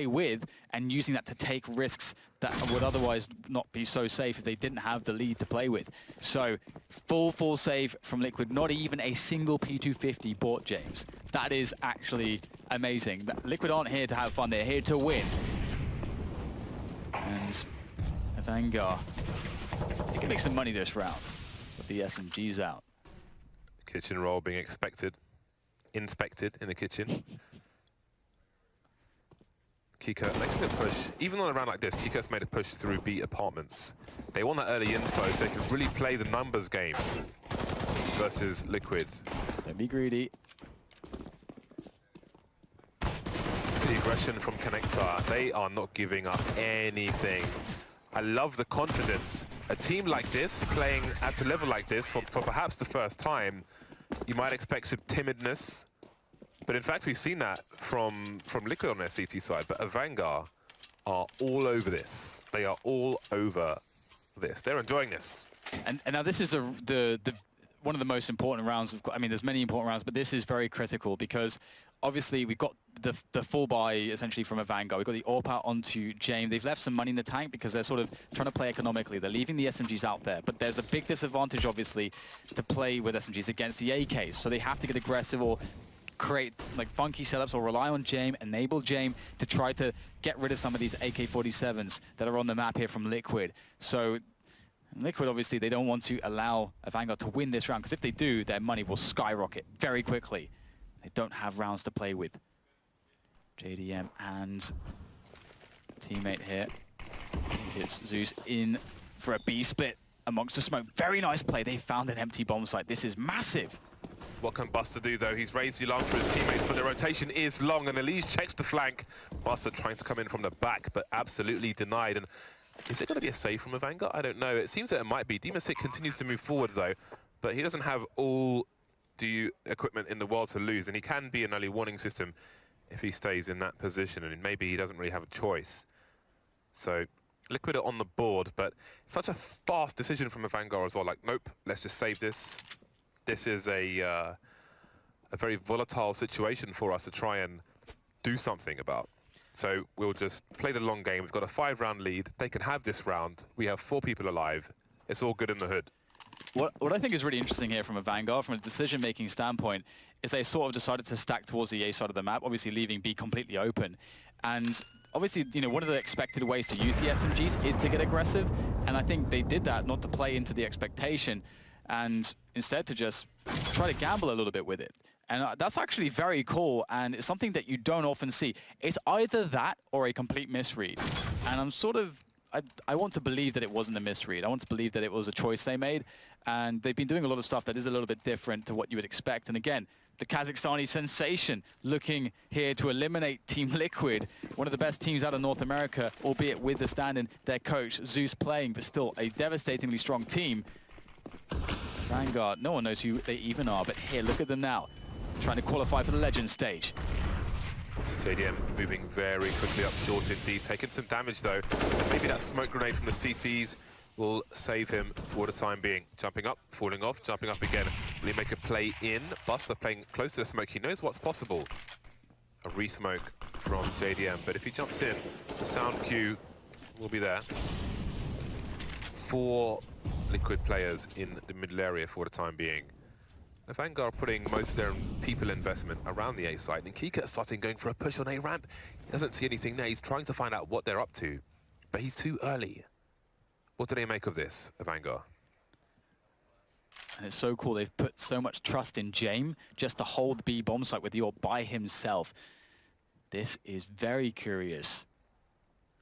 with, and using that to take risks that would otherwise not be so safe if they didn't have the lead to play with. So full save from Liquid, not even a single P250 bought, James. That is actually amazing. Liquid aren't here to have fun, they're here to win. And Avangar, they can make some money this round with the SMGs out. Kitchen roll being inspected in the kitchen. Kika making a push. Even on a round like this, Kika's made a push through B apartments. They want that early info so they can really play the numbers game versus Liquid. Don't be greedy. The aggression from Connector, they are not giving up anything. I love the confidence. A team like this, playing at a level like this for perhaps the first time, you might expect some timidness. But in fact, we've seen that from Liquid on their CT side. But Avangar are all over this. They are all over this. They're enjoying this. And now this is one of the most important rounds. I mean, there's many important rounds, but this is very critical because obviously we've got the full buy essentially from Avangar. We've got the AWP out onto James. They've left some money in the tank because they're sort of trying to play economically. They're leaving the SMGs out there, but there's a big disadvantage, obviously, to play with SMGs against the AKs. So they have to get aggressive or create like funky setups or rely on James, enable James to try to get rid of some of these AK-47s that are on the map here from Liquid. So Liquid, obviously, they don't want to allow Avangar to win this round, because if they do, their money will skyrocket very quickly. They don't have rounds to play with. JDM and teammate here. It's Zeus in for a B split amongst the smoke. Very nice play. They found an empty bomb site. This is massive. What can Buster do, though? He's raised the alarm for his teammates, but the rotation is long, and ELeague checks the flank. Buster trying to come in from the back, but absolutely denied. And is it going to be a save from Avangar? I don't know. It seems that it might be. Demasik continues to move forward, though, but he doesn't have all the equipment in the world to lose, and he can be an early warning system if he stays in that position, and maybe he doesn't really have a choice. So Liquid are on the board, but it's such a fast decision from Avangar as well. Like, nope, let's just save this. This is a very volatile situation for us to try and do something about. So we'll just play the long game. We've got a 5-round lead. They can have this round. We have 4 people alive. It's all good in the hood. What I think is really interesting here from Avangar, from a decision-making standpoint, is they sort of decided to stack towards the A side of the map, obviously leaving B completely open. And obviously, you know, one of the expected ways to use the SMGs is to get aggressive, and I think they did that not to play into the expectation, and instead to just try to gamble a little bit with it. And that's actually very cool, and it's something that you don't often see. It's either that or a complete misread. And I'm sort of, I want to believe that it wasn't a misread. I want to believe that it was a choice they made, and they've been doing a lot of stuff that is a little bit different to what you would expect. And again, the Kazakhstani sensation looking here to eliminate Team Liquid, one of the best teams out of North America, albeit with the stand-in, their coach, Zeus, playing, but still a devastatingly strong team. Vanguard, no one knows who they even are, but here, look at them now, trying to qualify for the Legends stage. JDM moving very quickly up short indeed, taking some damage though. Maybe that smoke grenade from the CTs will save him for the time being. Jumping up, falling off, jumping up again. Will he make a play in? Buster playing close to the smoke. He knows what's possible. A re-smoke from JDM, but if he jumps in, the sound cue will be there. 4 Liquid players in the middle area for the time being. Avangar putting most of their people investment around the A site, and Kika starting going for a push on A ramp. He doesn't see anything there. He's trying to find out what they're up to, but he's too early. What do they make of this, Avangar? And it's so cool. They've put so much trust in James just to hold the B bomb site with the AWP by himself. This is very curious.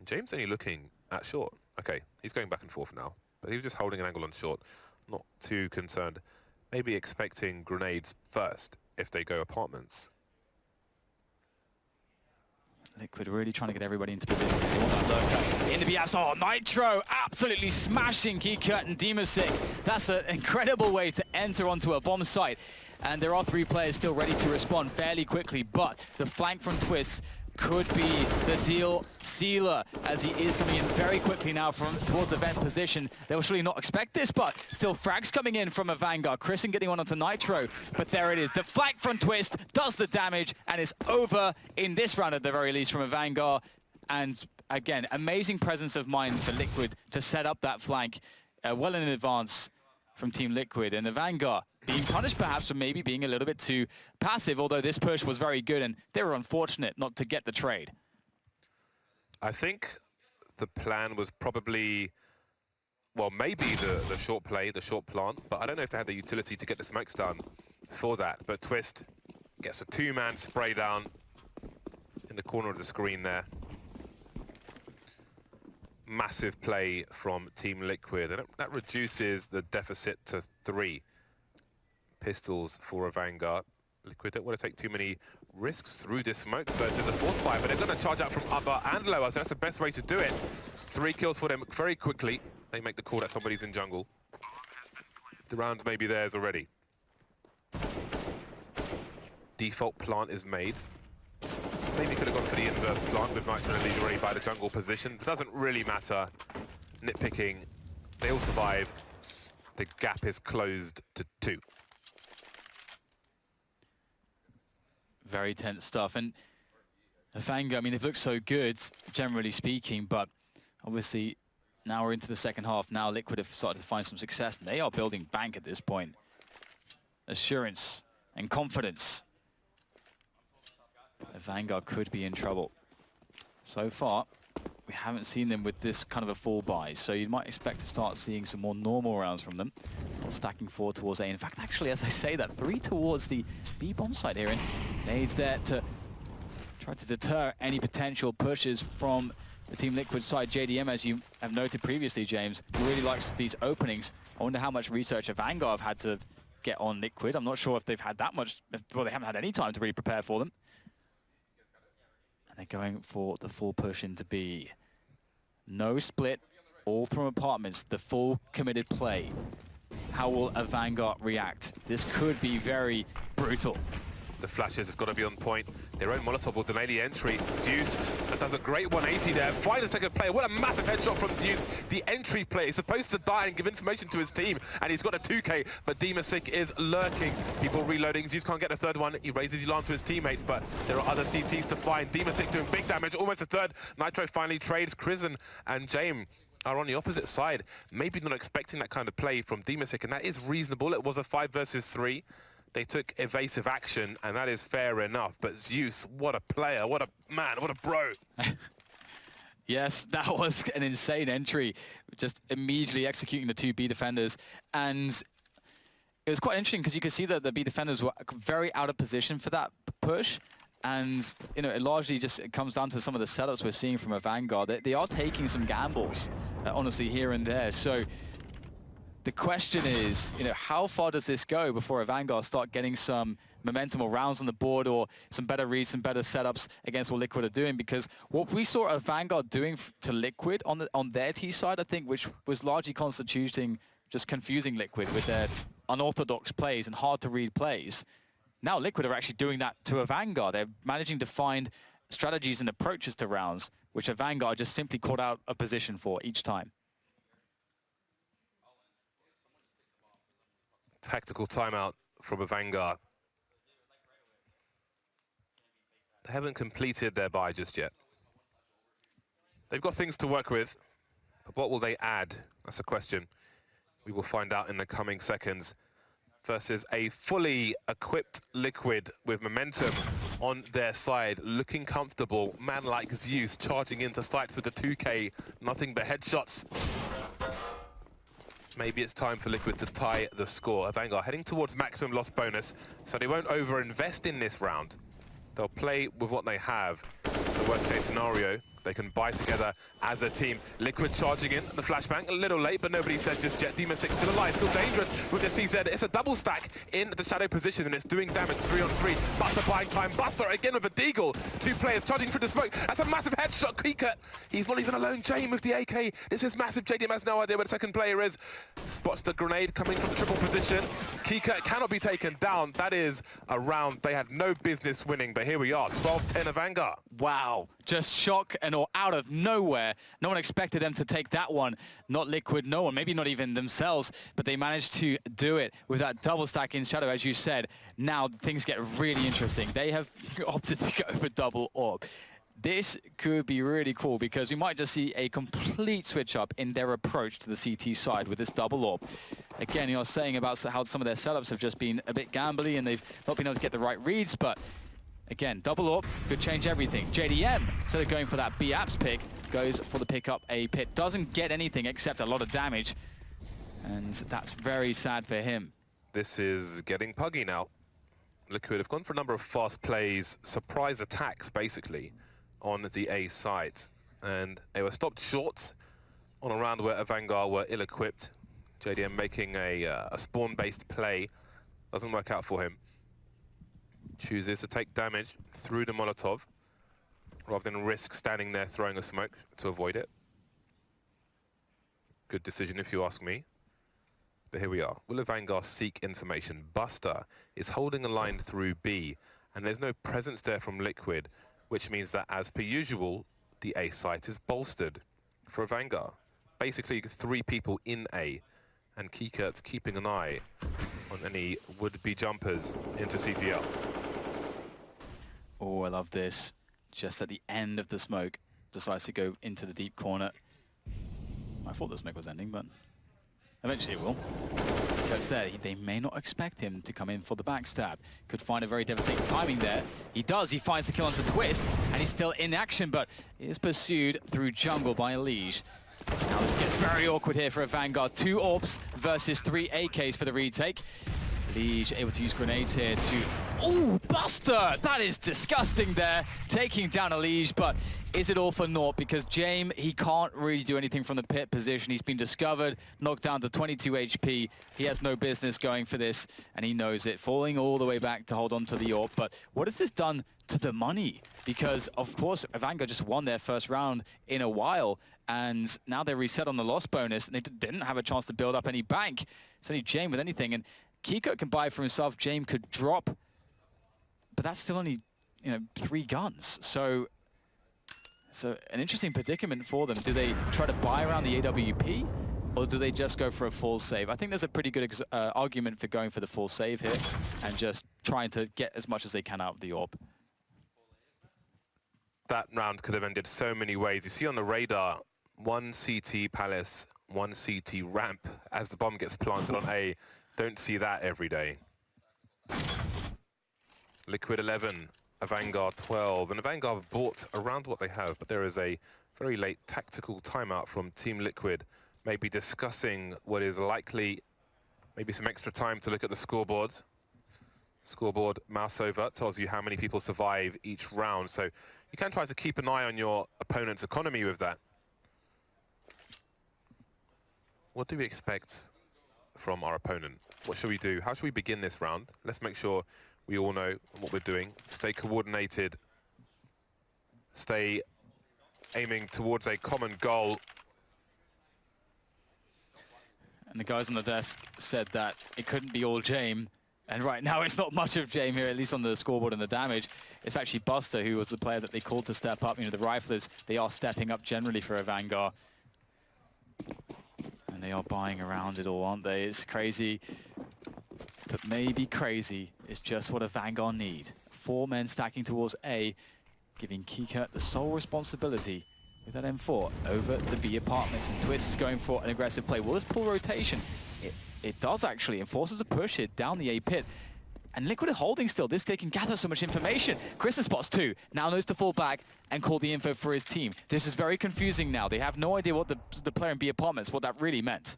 James only looking at short. Okay, he's going back and forth now, but he was just holding an angle on short. Not too concerned. Maybe expecting grenades first if they go apartments. Liquid really trying to get everybody into position. They want that lurker into the apps. Oh, Nitro absolutely smashing Keycut and Demasik. That's an incredible way to enter onto a bomb site. And there are 3 players still ready to respond fairly quickly, but the flank from Twist could be the deal sealer, as he is coming in very quickly now from towards the vent position. They will surely not expect this, but still frags coming in from Avangar. Christian getting on onto Nitro, but there it is. The flank from Twist does the damage, and it's over in this round at the very least from Avangar. And again, amazing presence of mind for Liquid to set up that flank well in advance from Team Liquid. And Avangar being punished perhaps for maybe being a little bit too passive, although this push was very good and they were unfortunate not to get the trade. I think the plan was probably, well, maybe the short play, the short plant, but I don't know if they had the utility to get the smokes done for that. But Twist gets a 2-man spray down in the corner of the screen there. Massive play from Team Liquid, and that reduces the deficit to 3. Pistols for Avangar. Liquid don't want to take too many risks through this smoke versus a force fire, but they're going to charge out from upper and lower, so that's the best way to do it. 3 kills for them very quickly. They make the call that somebody's in jungle. The round may be theirs already. Default plant is made. Maybe could have gone for the inverse plant with Nitro and ELeague already by the jungle position. It doesn't really matter. Nitpicking. They all survive. The gap is closed to 2. Very tense stuff. And Avangar, I mean, they've looked so good, generally speaking, but obviously now we're into the second half. Now Liquid have started to find some success, and they are building bank at this point. Assurance and confidence. Avangar could be in trouble. So far, we haven't seen them with this kind of a full buy, so you might expect to start seeing some more normal rounds from them. Not stacking 4 towards A. In fact, actually, as I say that, 3 towards the B bomb side here, and Nade's there to try to deter any potential pushes from the Team Liquid side. JDM, as you have noted previously, James, really likes these openings. I wonder how much research Avangar have had to get on Liquid. I'm not sure if they've had that much, well, they haven't had any time to really prepare for them. And they're going for the full push into B. No split, all from apartments, the full committed play. How will Avangar react? This could be very brutal. The flashes have got to be on point. Their own Molotov will delay the entry. Zews does a great 180 there. Find a second player. What a massive headshot from Zews. The entry play is supposed to die and give information to his team, and he's got a 2K, but Demasik is lurking. People reloading. Zews can't get a third one. He raises his alarm to his teammates, but there are other CTs to find. Demasik doing big damage, almost a third. Nitro finally trades. Krisen and James are on the opposite side. Maybe not expecting that kind of play from Demasik, and that is reasonable. It was a 5 versus 3. They took evasive action, and that is fair enough. But Zews, what a player, what a man, what a bro. Yes, that was an insane entry, just immediately executing the 2 B defenders. And it was quite interesting because you could see that the B defenders were very out of position for that push. And, you know, it largely just comes down to some of the setups we're seeing from Avangar. They are taking some gambles, honestly, here and there. So the question is, you know, how far does this go before Avangar start getting some momentum or rounds on the board, or some better reads, some better setups against what Liquid are doing? Because what we saw Avangar doing to Liquid on their T side, I think, which was largely constituting just confusing Liquid with their unorthodox plays and hard to read plays. Now Liquid are actually doing that to Avangar. They're managing to find strategies and approaches to rounds, which Avangar just simply caught out of position for each time. Tactical timeout from Avangar. They haven't completed their buy just yet. They've got things to work with, but what will they add? That's a question we will find out in the coming seconds. Versus a fully equipped Liquid with momentum on their side, looking comfortable. Man like Zeus charging into sights with the 2K, nothing but headshots. Maybe it's time for Liquid to tie the score. Avangar heading towards maximum loss bonus, so they won't over-invest in this round. They'll play with what they have. So worst case scenario, they can buy together as a team. Liquid charging in, the flashbang, a little late, but nobody's dead just yet. Demasik still alive, still dangerous with the CZ. It's a double stack in the shadow position, and it's doing damage 3-on-3. Buster buying time. Buster again with a deagle. 2 players charging through the smoke. That's a massive headshot. Kika, he's not even alone. James with the AK. This is massive. JDM has no idea where the second player is. Spots the grenade coming from the triple position. Kika cannot be taken down. That is a round they had no business winning, but here we are, 12-10 Avangar. Wow, just shock and or out of nowhere. No one expected them to take that one. Not Liquid, no one, maybe not even themselves, but they managed to do it with that double stack in shadow, as you said. Now things get really interesting. They have opted to go for double orb. This could be really cool because we might just see a complete switch up in their approach to the CT side with this double orb. Again, you're saying about how some of their setups have just been a bit gambly and they've not been able to get the right reads, but again, double orb could change everything. JDM, instead of going for that B-Apps pick, goes for the pick up A pit. Doesn't get anything except a lot of damage, and that's very sad for him. This is getting puggy now. Liquid have gone for a number of fast plays, surprise attacks, basically, on the A side. And they were stopped short on a round where Avangar were ill-equipped. JDM making a spawn-based play. Doesn't work out for him. Chooses to take damage through the Molotov, rather than risk standing there throwing a smoke to avoid it. Good decision if you ask me. But here we are. Will Avangar seek information? Buster is holding a line through B, and there's no presence there from Liquid, which means that, as per usual, the A site is bolstered for Avangar. Basically 3 people in A, and Kikert's keeping an eye on any would-be jumpers into CPL. Oh, I love this. Just at the end of the smoke, decides to go into the deep corner. I thought the smoke was ending, but eventually it will. Because there, they may not expect him to come in for the backstab. Could find a very devastating timing there. He does, he finds the kill onto Twist, and he's still in action, but is pursued through jungle by ELeague. Now this gets very awkward here for a Vanguard. 2 AWPs versus 3 AKs for the retake. ELeague able to use grenades here to... Ooh, Buster! That is disgusting there, taking down ELeague, but is it all for naught? Because James, he can't really do anything from the pit position. He's been discovered, knocked down to 22 HP. He has no business going for this, and he knows it. Falling all the way back to hold on to the AWP, but what has this done to the money? Because, of course, Avangar just won their first round in a while, and now they're reset on the loss bonus, and they didn't have a chance to build up any bank. It's only James with anything, and Kiko can buy for himself. James could drop, but that's still only, 3 guns. So an interesting predicament for them. Do they try to buy around the AWP, or do they just go for a full save? I think there's a pretty good argument for going for the full save here and just trying to get as much as they can out of the AWP. That round could have ended so many ways. You see on the radar, 1 CT Palace, 1 CT ramp as the bomb gets planted on A. Don't see that every day. Liquid 11, Avangar 12, and Avangar have bought around what they have, but there is a very late tactical timeout from Team Liquid, maybe discussing what is likely maybe some extra time to look at the scoreboard. Scoreboard mouse over tells you how many people survive each round, so you can try to keep an eye on your opponent's economy with that. What do we expect from our opponent? What should we do? How should we begin this round? Let's make sure we all know what we're doing. Stay coordinated. Stay aiming towards a common goal. And the guys on the desk said that it couldn't be all James. And right now it's not much of James here, at least on the scoreboard and the damage. It's actually Buster who was the player that they called to step up. The riflers, they are stepping up generally for Avangar. And they are buying around it all, aren't they? It's crazy. But maybe crazy is just what Avangar need. 4 men stacking towards A, giving Kika the sole responsibility with that M4 over the B apartments. And Twist is going for an aggressive play. Will this pull rotation? It does actually, and forces a push it down the A pit. And Liquid are holding still. This kid can gather so much information. Kristen spots 2, now knows to fall back and call the info for his team. This is very confusing now. They have no idea what the player in B apartments, what that really meant.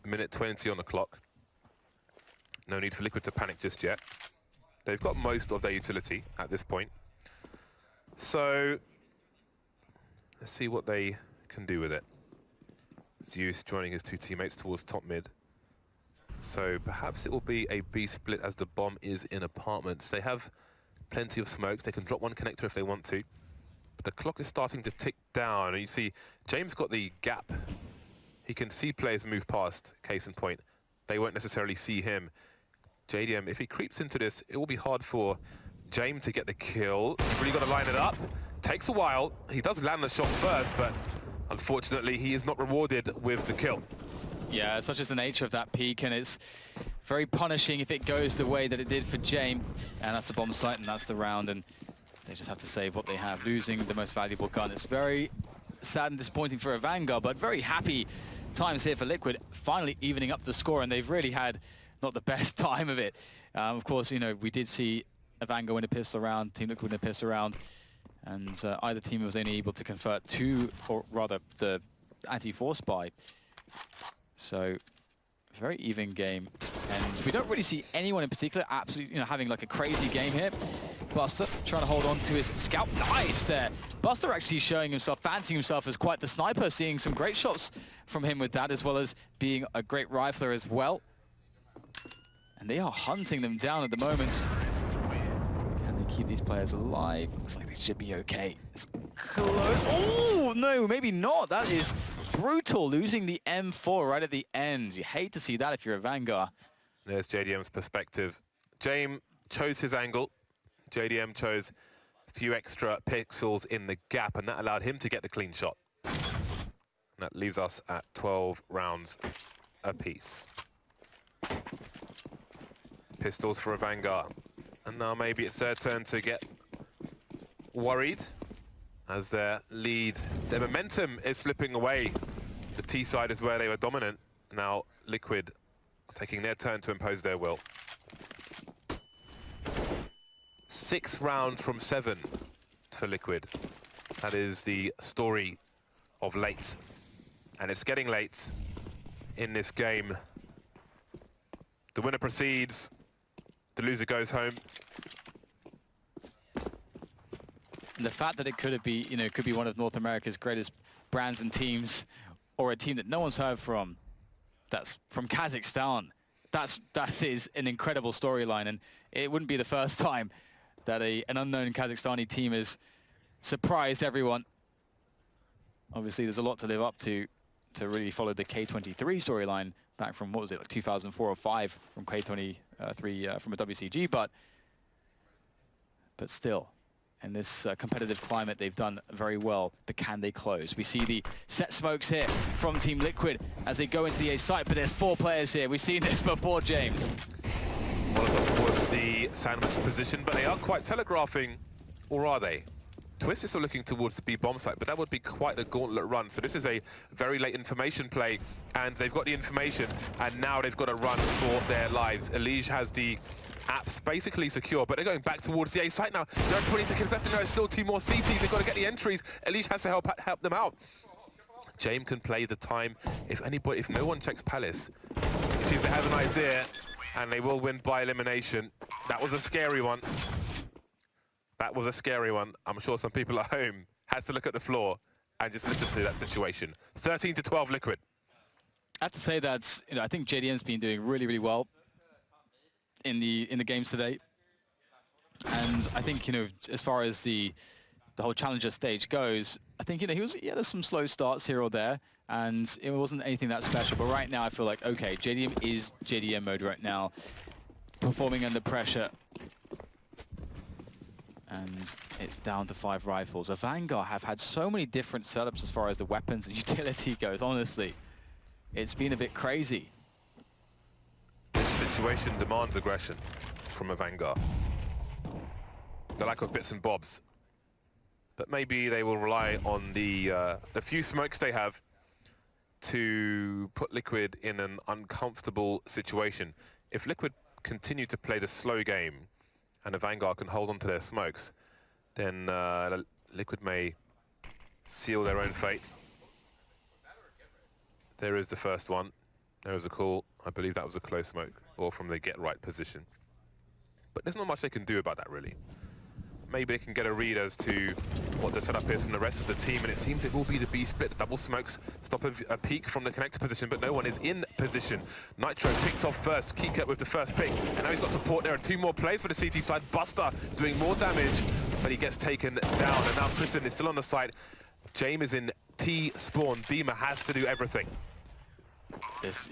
Minute 20 on the clock. No need for Liquid to panic just yet. They've got most of their utility at this point. So let's see what they can do with it. Zews joining his 2 teammates towards top mid. So perhaps it will be a B split as the bomb is in apartments. They have plenty of smokes. They can drop 1 connector if they want to. But the clock is starting to tick down. And you see James got the gap. He can see players move past, case in point. They won't necessarily see him. JDM, if he creeps into this, it will be hard for James to get the kill. He's really got to line it up. Takes a while. He does land the shot first, but unfortunately, he is not rewarded with the kill. Yeah, such is the nature of that peak, and it's very punishing if it goes the way that it did for James. And that's the bomb site, and that's the round, and they just have to save what they have, losing the most valuable gun. It's very sad and disappointing for Avangar, but very happy times here for Liquid, finally evening up the score, and they've really had not the best time of it. Of course, we did see Avangar win a pistol round, Team Liquid win a pistol round, and either team was only able to convert 2, or rather the anti-force buy. So, very even game, and we don't really see anyone in particular absolutely, having like a crazy game here. Buster trying to hold on to his scalp. Nice there. Buster actually showing himself, fancying himself as quite the sniper, seeing some great shots from him with that, as well as being a great rifler as well. And they are hunting them down at the moment. Can they keep these players alive? Looks like they should be okay. It's close. Oh, no, maybe not. That is brutal, losing the M4 right at the end. You hate to see that if you're a Avangar. There's JDM's perspective. James chose his angle. JDM chose a few extra pixels in the gap, and that allowed him to get the clean shot. And that leaves us at 12 rounds apiece. Pistols for Avangar. And now maybe it's their turn to get worried as their lead, their momentum is slipping away. The T side is where they were dominant. Now Liquid are taking their turn to impose their will. 6th round from 7 for Liquid. That is the story of late. And it's getting late in this game. The winner proceeds, the loser goes home. And the fact that it could be, could be one of North America's greatest brands and teams, or a team that no one's heard from, that's from Kazakhstan. That is an incredible storyline, and it wouldn't be the first time that an unknown Kazakhstani team has surprised everyone. Obviously, there's a lot to live up to really follow the K23 storyline back from, what was it, like 2004 or 5 from K23 from a WCG, but still, in this competitive climate, they've done very well, but can they close? We see the set smokes here from Team Liquid as they go into the A site, but there's 4 players here. We've seen this before, James. Molotov towards the sandwich position, but they are quite telegraphing, or are they? Twist is still looking towards the B bomb site, but that would be quite a gauntlet run. So this is a very late information play, and they've got the information, and now they've got to run for their lives. ELeague has the apps basically secure, but they're going back towards the A site now. There are 20 seconds left, and there are still 2 more CTs. They've got to get the entries. ELeague has to help them out. James can play the time. If no one checks Palace, he seems to have an idea, and they will win by elimination. That was a scary one. That was a scary one. I'm sure some people at home had to look at the floor and just listen to that situation. 13-12 Liquid. I have to say that I think JDM's been doing really, really well in the games today. And I think as far as the whole challenger stage goes, I think he had some slow starts here or there, and it wasn't anything that special. But right now I feel like, okay, JDM is JDM mode right now, performing under pressure. And it's down to 5 rifles. Avangar have had so many different setups as far as the weapons and utility goes, honestly. It's been a bit crazy. This situation demands aggression from Avangar. The lack of bits and bobs. But maybe they will rely on the few smokes they have to put Liquid in an uncomfortable situation. If Liquid continue to play the slow game, and the Avangar can hold on to their smokes, then Liquid may seal their own fate. There is the first one. There was a call. I believe that was a close smoke, or from the get right position. But there's not much they can do about that, really. Maybe they can get a read as to what the setup is from the rest of the team, and it seems it will be the B split, the double smokes, stop a peek from the connector position, but no one is in position. Nitro picked off first, Kika with the first pick, and now he's got support. There are 2 more plays for the CT side. Buster doing more damage, but he gets taken down, and now Kristen is still on the side. James is in T spawn. Dima has to do everything.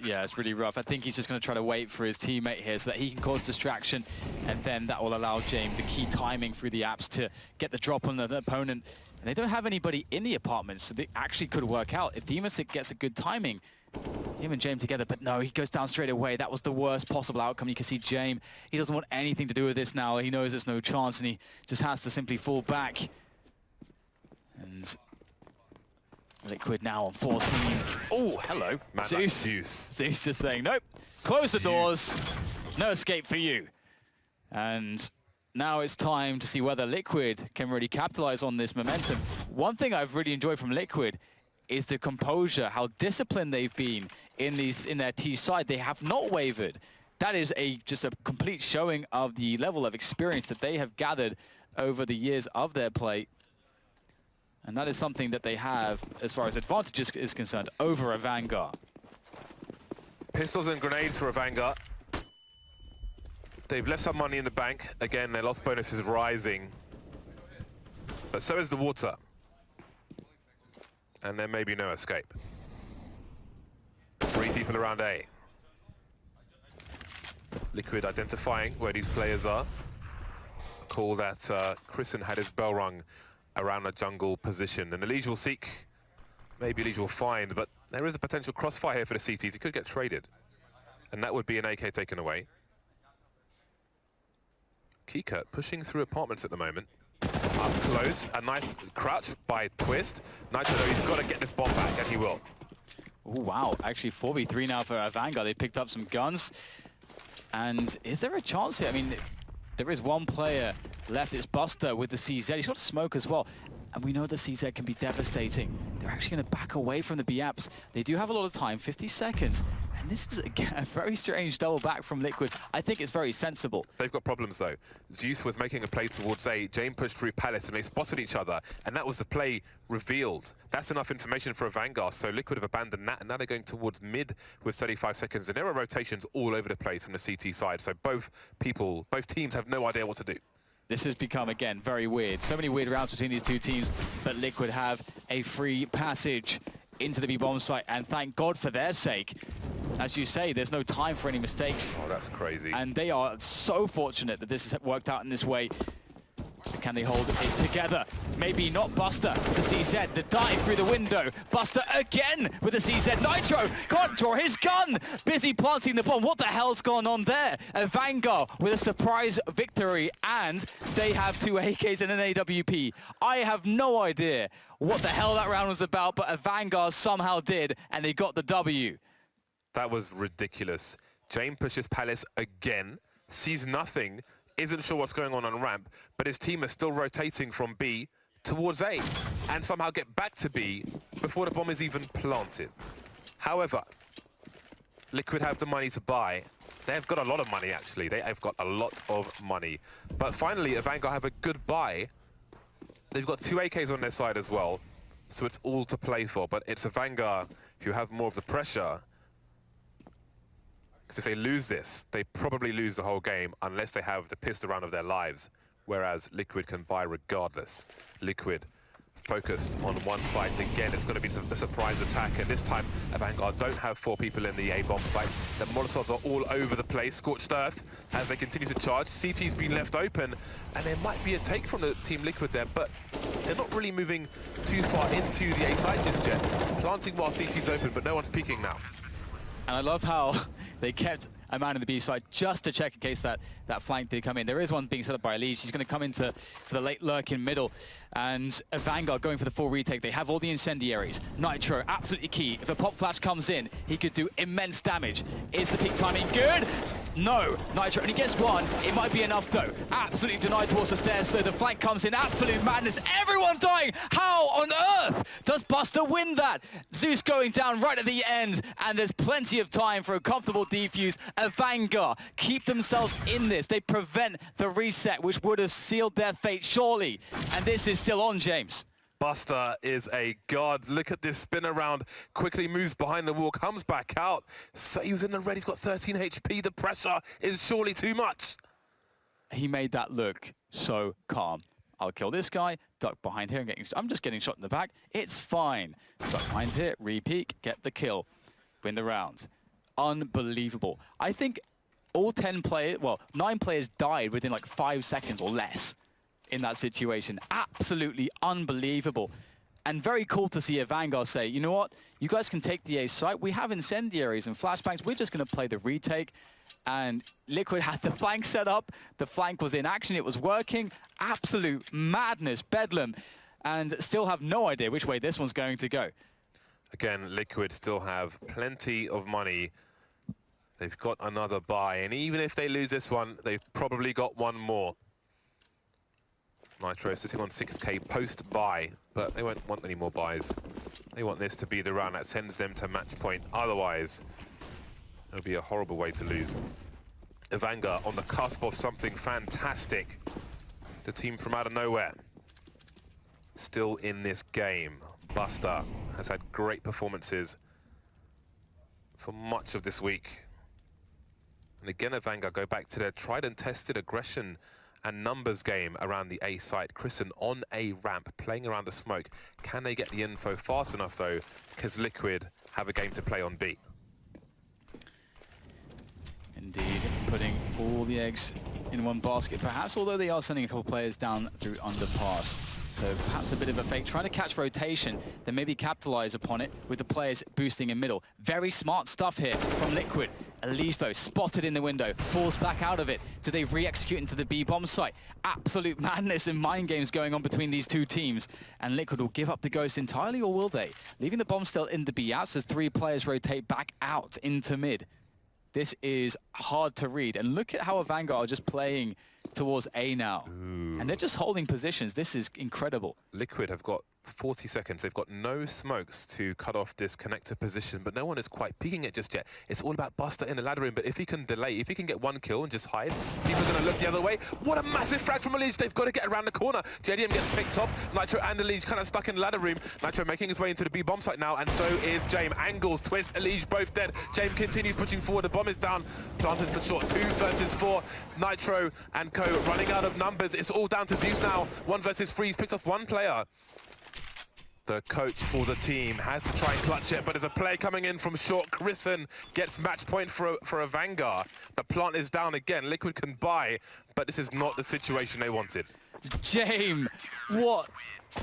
Yeah, it's really rough. I think he's just going to try to wait for his teammate here so that he can cause distraction, and then that will allow James the key timing through the apps to get the drop on the opponent. And they don't have anybody in the apartment, so they actually could work out. If Demasik gets a good timing, him and James together, but no, he goes down straight away. That was the worst possible outcome. You can see James, he doesn't want anything to do with this now. He knows there's no chance, and he just has to simply fall back. And Liquid now on 14. Oh, hello. Man, Zeus. Zeus just saying, nope, close the doors, no escape for you. And now it's time to see whether Liquid can really capitalize on this momentum. One thing I've really enjoyed from Liquid is the composure, how disciplined they've been in their T side. They have not wavered. That is just a complete showing of the level of experience that they have gathered over the years of their play. And that is something that they have, as far as advantages is concerned, over Avangar. Pistols and grenades for Avangar. They've left some money in the bank. Again, their loss bonus is rising. But so is the water. And there may be no escape. 3 people around A. Liquid identifying where these players are. Call that Chrisen had his bell rung around the jungle position. And ELeague will seek, maybe ELeague will find, but there is a potential crossfire here for the CTs. He could get traded. And that would be an AK taken away. Kika pushing through apartments at the moment. Up close, a nice crouch by Twist. Nitro though, he's got to get this bomb back, and he will. Oh, wow. Actually, 4v3 now for Avangar. They picked up some guns. And is there a chance here? I mean, there is one player left. It's Buster with the CZ. He's got smoke as well. And we know the CZ can be devastating. They're actually going to back away from the BAPs. They do have a lot of time, 50 seconds. And this is, again, a very strange double back from Liquid. I think it's very sensible. They've got problems, though. Zeus was making a play towards A. Jane pushed through Palace, and they spotted each other. And that was the play revealed. That's enough information for Avangar. So Liquid have abandoned that, and now they're going towards mid with 35 seconds. And there are rotations all over the place from the CT side. So both teams have no idea what to do. This has become, again, very weird. So many weird rounds between these two teams, but Liquid have a free passage into the B-bomb site, and thank God for their sake. As you say, there's no time for any mistakes. Oh, that's crazy. And they are so fortunate that this has worked out in this way. Can they hold it together? Maybe not. Buster, the CZ, the dive through the window. Buster again with the CZ. Nitro can't draw his gun. Busy planting the bomb. What the hell's gone on there? Avangar with a surprise victory, and they have 2 AKs and an AWP. I have no idea what the hell that round was about, but Avangar somehow did, and they got the W. That was ridiculous. Jane pushes Palace again, sees nothing, isn't sure what's going on ramp, but his team is still rotating from B towards A, and somehow get back to B before the bomb is even planted. However, Liquid have the money to buy. They've got a lot of money, actually. They have got a lot of money. But finally, Avangar have a good buy. They've got 2 AKs on their side as well, so it's all to play for. But it's Avangar who have more of the pressure. Because if they lose this, they probably lose the whole game unless they have the pistol round of their lives, whereas Liquid can buy regardless. Liquid focused on one site again. It's going to be a surprise attack, and this time Avangar don't have 4 people in the A-bomb site. The Molotovs are all over the place, scorched earth, as they continue to charge. CT's been left open, and there might be a take from the Team Liquid there, but they're not really moving too far into the A site just yet. Planting while CT's open, but no one's peeking now. And I love how they kept a man in the B side just to check in case that flank did come in. There is one being set up by ELeague. She's going to come into for the late lurk in middle. And Avangar going for the full retake. They have all the incendiaries. Nitro, absolutely key. If a pop flash comes in, he could do immense damage. Is the peak timing good? No. Nitro only gets 1. It might be enough, though. Absolutely denied towards the stairs, so the flank comes in. Absolute madness. Everyone dying. How on earth does Buster win that? Zeus going down right at the end, and there's plenty of time for a comfortable defuse. Avangar keep themselves in this. They prevent the reset, which would have sealed their fate, surely. And this is still on, James. Buster is a god. Look at this spin around. Quickly moves behind the wall, comes back out. So he was in the red. He's got 13 HP. The pressure is surely too much. He made that look so calm. I'll kill this guy, duck behind here, and I'm just getting shot in the back. It's fine. Duck behind here, re-peek, get the kill, win the round. Unbelievable. I think all 10 players, well, 9 players died within like 5 seconds or less in that situation. Absolutely unbelievable. And very cool to see Avangar say, you know what, you guys can take the A site. We have incendiaries and flashbangs. We're just going to play the retake. And Liquid had the flank set up. The flank was in action. It was working. Absolute madness, bedlam. And still have no idea which way this one's going to go. Again, Liquid still have plenty of money. They've got another buy. And even if they lose this one, they've probably got one more. Nitro sitting on 6k post-buy, but they won't want any more buys. They want this to be the round that sends them to match point. Otherwise, it'll be a horrible way to lose. Avangar on the cusp of something fantastic. The team from out of nowhere. Still in this game. Buster has had great performances for much of this week. And again, Avangar go back to their tried and tested aggression and numbers game around the A site. Kristen on a ramp, playing around the smoke. Can they get the info fast enough, though? Because Liquid have a game to play on B. Indeed, putting all the eggs in one basket, perhaps, although they are sending a couple players down through underpass. So perhaps a bit of a fake, trying to catch rotation, then maybe capitalize upon it with the players boosting in middle. Very smart stuff here from Liquid. ELeague, though, spotted in the window, falls back out of it. Do they re-execute into the B-bomb site? Absolute madness and mind games going on between these two teams. And Liquid will give up the Ghost entirely, or will they? Leaving the bomb still in the B outs as 3 players rotate back out into mid. This is hard to read. And look at how Avangar are just playing towards A now. Ooh. And they're just holding positions. This is incredible. Liquid have got 40 seconds. They've got no smokes to cut off this connector position, but no one is quite peeking it just yet. It's all about Buster in the ladder room, but if he can delay, if he can get 1 kill and just hide, people are going to look the other way. What a massive frag from ELeague. They've got to get around the corner. JDM gets picked off. Nitro and ELeague kind of stuck in the ladder room. Nitro making his way into the B bomb site now, and so is James. Angles, twist, ELeague both dead. James continues pushing forward. The bomb is down. Planted for short. 2 versus 4. Nitro and Co running out of numbers. It's all down to Zews now. 1 versus 3. He's picked off 1 player. The coach for the team has to try and clutch it, but there's a play coming in from short. Chrisen gets match point for Avangar. The plant is down again. Liquid can buy, but this is not the situation they wanted. James, what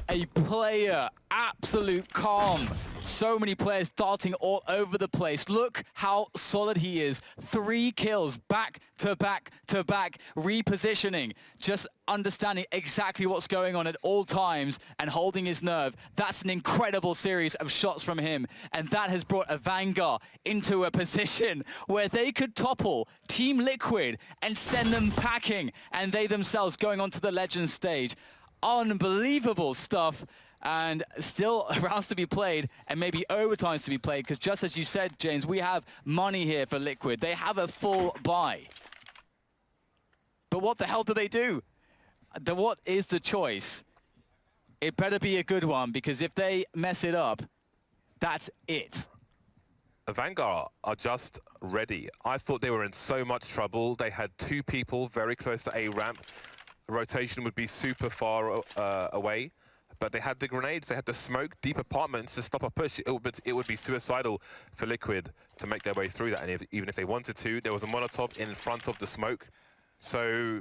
a player. Absolute calm. So many players darting all over the place. Look how solid he is. 3 kills back to back to back. Repositioning. Just understanding exactly what's going on at all times and holding his nerve. That's an incredible series of shots from him. And that has brought Avangar into a position where they could topple Team Liquid and send them packing. And they themselves going onto the Legends stage. Unbelievable stuff. And still rounds to be played and maybe overtimes to be played, because just as you said, James, we have money here for Liquid. They have a full buy. But what the hell do they do? What is the choice? It better be a good one, because if they mess it up, that's it. Avangar are just ready. I thought they were in so much trouble. They had 2 people very close to A ramp. Rotation would be super far away. But they had the grenades, they had the smoke, deep apartments to stop a push. It would be suicidal for Liquid to make their way through that. And even if they wanted to, there was a Molotov in front of the smoke. So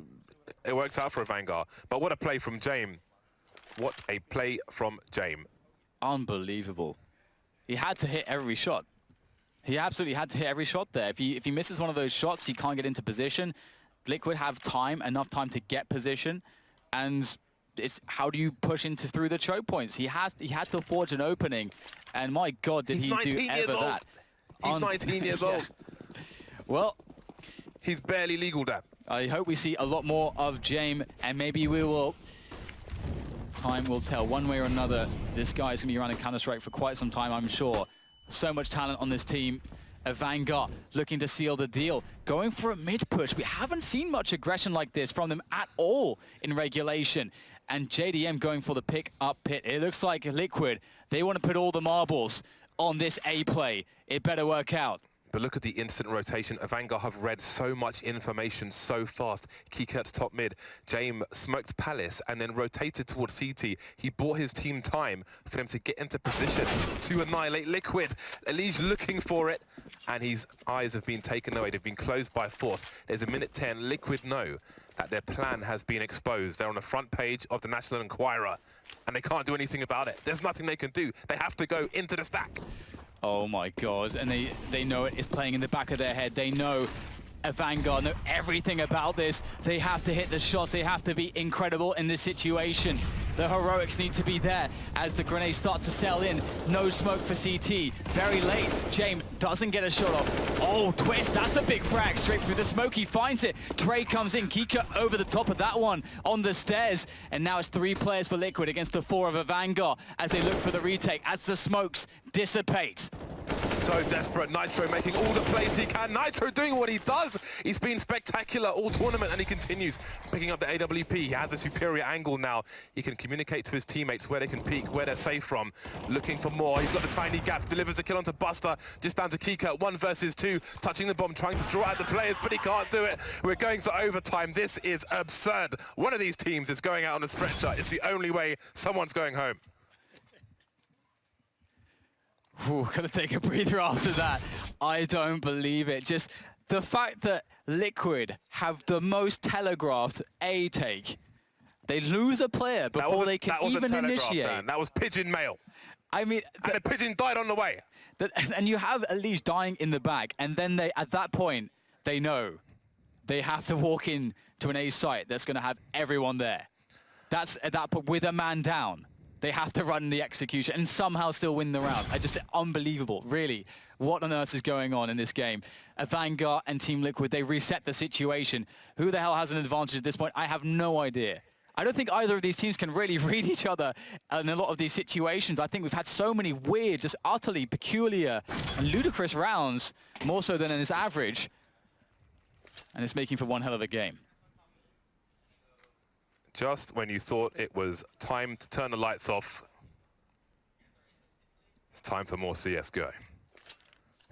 it works out for Avangar. But what a play from James. What a play from James. Unbelievable. He had to hit every shot. He absolutely had to hit every shot there. If he misses one of those shots, he can't get into position. Liquid have enough time to get position. And it's how do you push through the choke points? He had to forge an opening, and my God, did he do ever that? He's 19 years old. Well, he's barely legal, Dan. I hope we see a lot more of James, and maybe we will. Time will tell. One way or another, this guy's gonna be running Counter-Strike for quite some time, I'm sure. So much talent on this team. Avangar looking to seal the deal, going for a mid push. We haven't seen much aggression like this from them at all in regulation. And JDM going for the pick up pit. It looks like Liquid, they want to put all the marbles on this A play. It better work out. But look at the instant rotation. Avangar have read so much information so fast. Kikert's top mid. James smoked Palace and then rotated towards CT. He bought his team time for them to get into position to annihilate Liquid. ELeague looking for it, and his eyes have been taken away. They've been closed by force. There's a minute 10. Liquid know that their plan has been exposed. They're on the front page of the National Enquirer, and they can't do anything about it. There's nothing they can do. They have to go into the stack. Oh my God, and they know it is playing in the back of their head. They know Avangar know everything about this. They have to hit the shots. They have to be incredible in this situation. The heroics need to be there as the grenades start to sell in. No smoke for CT. Very late. James doesn't get a shot off. Oh, twist. That's a big frag. Straight through the smoke. He finds it. Trey comes in. Kika over the top of that one on the stairs. And now it's 3 players for Liquid against the 4 of Avangar as they look for the retake as the smokes dissipate. So desperate. Nitro making all the plays he can. Nitro doing what he does. He's been spectacular all tournament, and he continues picking up the AWP. He has a superior angle now. He can communicate to his teammates where they can peek, where they're safe from. Looking for more. He's got the tiny gap. Delivers a kill onto Buster. Just down to Kika. 1 versus 2. Touching the bomb, trying to draw out the players, but he can't do it. We're going to overtime. This is absurd. One of these teams is going out on a stretcher. It's the only way someone's going home. Ooh, gonna take a breather after that. I don't believe it. Just the fact that Liquid have the most telegraphed A take, they lose a player before they can even initiate. Dan. That was pigeon mail. I mean, And the pigeon died on the way. and you have ELeague dying in the back, and then they, at that point, they know they have to walk in to an A site that's going to have everyone there. That's at that point with a man down. They have to run the execution and somehow still win the round. Just unbelievable, really. What on earth is going on in this game? Avangar and Team Liquid, they reset the situation. Who the hell has an advantage at this point? I have no idea. I don't think either of these teams can really read each other in a lot of these situations. I think we've had so many weird, just utterly peculiar and ludicrous rounds, more so than in this average. And it's making for one hell of a game. Just when you thought it was time to turn the lights off, it's time for more CSGO.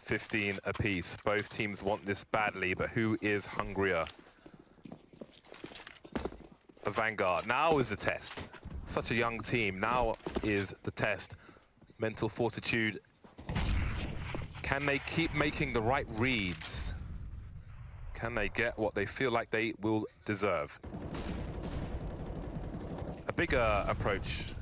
15 apiece. Both teams want this badly, but who is hungrier? Avangar. Now is the test. Such a young team. Now is the test. Mental fortitude. Can they keep making the right reads? Can they get what they feel like they will deserve? A bigger approach,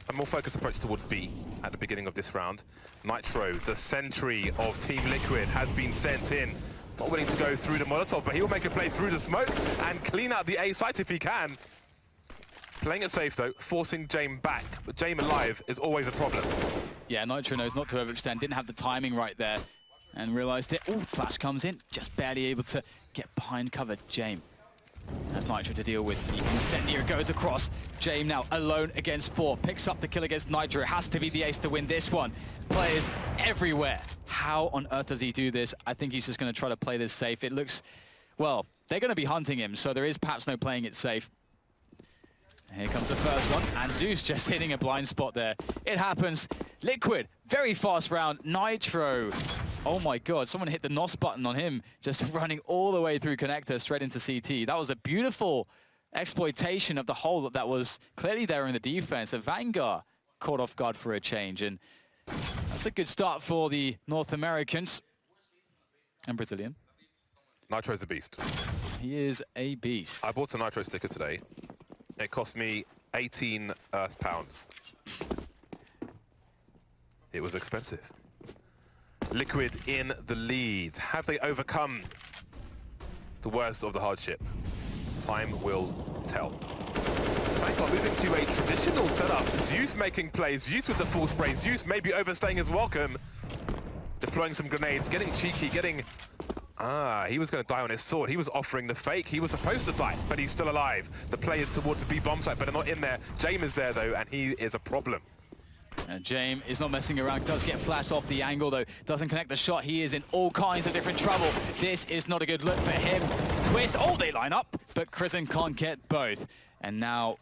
a more focused approach towards B at the beginning of this round. Nitro, the sentry of Team Liquid, has been sent in. Not willing to go through the Molotov, but he'll make a play through the smoke and clean out the A site if he can. Playing it safe though, forcing Jame back, but Jame alive is always a problem. Yeah, Nitro knows not to overextend, didn't have the timing right there, and realized it. Oh, flash comes in, just barely able to get behind cover. Jame has Nitro to deal with. The incendiary goes across. Jame now alone against 4. Picks up the kill against Nitro. It has to be the ace to win this one. Players everywhere. How on earth does he do this? I think he's just going to try to play this safe. It looks, well, they're going to be hunting him, so there is perhaps no playing it safe. Here comes the first one, and Zeus just hitting a blind spot there. It happens. Liquid, very fast round. Nitro, oh my god, someone hit the NOS button on him, just running all the way through connector straight into CT. That was a beautiful exploitation of the hole that was clearly there in the defense. Avangar caught off guard for a change, and that's a good start for the North Americans and Brazilian. Nitro's a beast. He is a beast. I bought a Nitro sticker today. It cost me 18 Earth pounds. It was expensive. Liquid in the lead. Have they overcome the worst of the hardship? Time will tell. Avangar moving to a traditional setup. Zeus making plays. Zeus with the full spray. Zeus maybe overstaying his welcome. Deploying some grenades, getting cheeky, getting... he was going to die on his sword. He was offering the fake. He was supposed to die, but he's still alive. The players towards the B bomb site, but they're not in there. Jame is there, though, and he is a problem. And Jame is not messing around. Does get flashed off the angle, though. Doesn't connect the shot. He is in all kinds of different trouble. This is not a good look for him. Twist. Oh, they line up, but Krisen can't get both. And now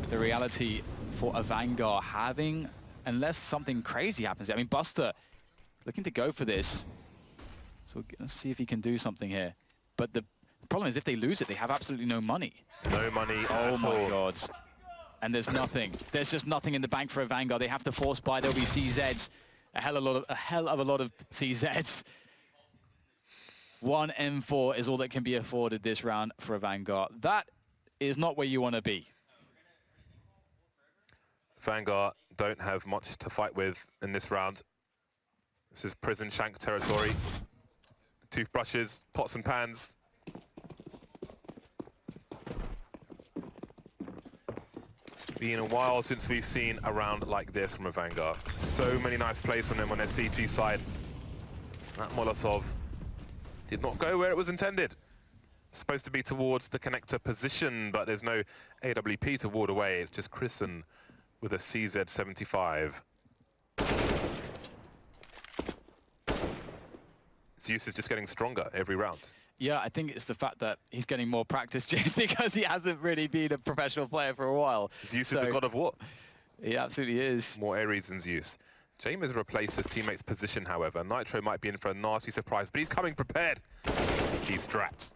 the reality for Avangar having, unless something crazy happens. I mean, Buster looking to go for this. So let's see if he can do something here. But the problem is if they lose it, they have absolutely no money. No money at all. Oh my god. And there's nothing. There's just nothing in the bank for Avangar. They have to force buy. There'll be CZs. A hell of a lot of CZs. 1 M4 is all that can be afforded this round for Avangar. That is not where you want to be. Avangar don't have much to fight with in this round. This is prison shank territory. Toothbrushes, pots and pans. It's been a while since we've seen a round like this from Avangar. So many nice plays from them on their CT side. That Molotov did not go where it was intended. Supposed to be towards the connector position, but there's no AWP to ward away. It's just Krisen with a CZ75. Zeus is just getting stronger every round. Yeah, I think it's the fact that he's getting more practice, James, because he hasn't really been a professional player for a while. Zeus is the god of war. He absolutely is. More Ares than Zeus. Jame has replaced his teammate's position, however. Nitro might be in for a nasty surprise, but he's coming prepared. He's strapped.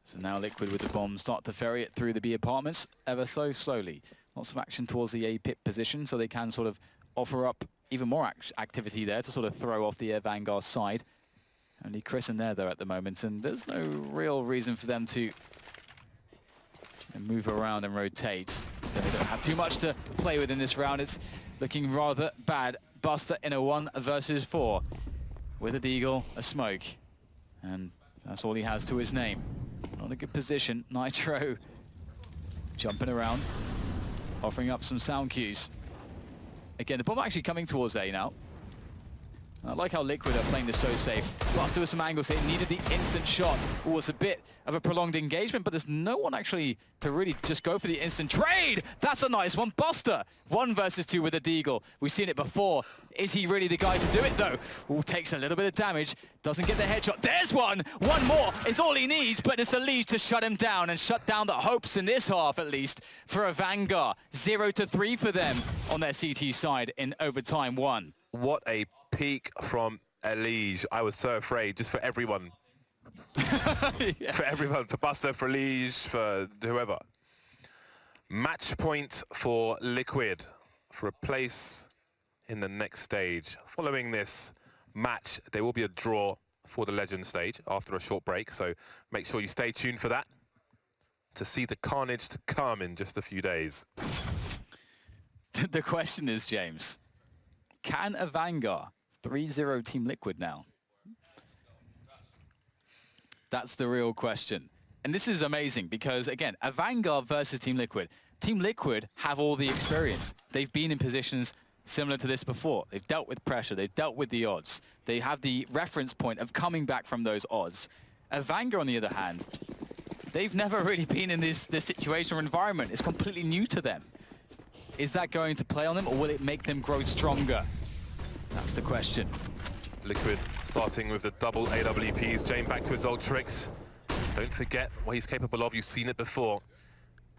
So now Liquid with the bomb start to ferry it through the B apartments ever so slowly. Lots of action towards the A pit position, so they can sort of offer up even more activity there to sort of throw off the Avangar side. Only Chris in there, though, at the moment, and there's no real reason for them to move around and rotate. They don't have too much to play with in this round. It's looking rather bad. Buster in a 1 versus 4 with a deagle, a smoke, and that's all he has to his name. Not a good position. Nitro jumping around, offering up some sound cues. Again, the bomb actually coming towards A now. I like how Liquid are playing this so safe. Buster with some angles here, needed the instant shot. Oh, it's a bit of a prolonged engagement, but there's no one actually to really just go for the instant trade. That's a nice one. Buster, 1 versus 2 with a deagle. We've seen it before. Is he really the guy to do it, though? Oh, takes a little bit of damage. Doesn't get the headshot. There's one! One more is all he needs, but it's ELeague to shut him down and shut down the hopes in this half, at least, for Avangar. 0-3 for them on their CT side in overtime 1. What a peak from ELeague. I was so afraid, just for everyone. Yeah. For everyone, for Buster, for ELeague, for whoever. Match point for Liquid for a place in the next stage. Following this match, there will be a draw for the Legend stage after a short break, so make sure you stay tuned for that to see the carnage to come in just a few days. The question is, James, can Avangar 3-0 Team Liquid now? That's the real question. And this is amazing because, again, Avangar versus Team Liquid. Team Liquid have all the experience. They've been in positions similar to this before. They've dealt with pressure. They've dealt with the odds. They have the reference point of coming back from those odds. Avangar, on the other hand, they've never really been in this situation or environment. It's completely new to them. Is that going to play on them, or will it make them grow stronger? That's the question. Liquid starting with the double AWPs. Jane back to his old tricks. Don't forget what he's capable of. You've seen it before.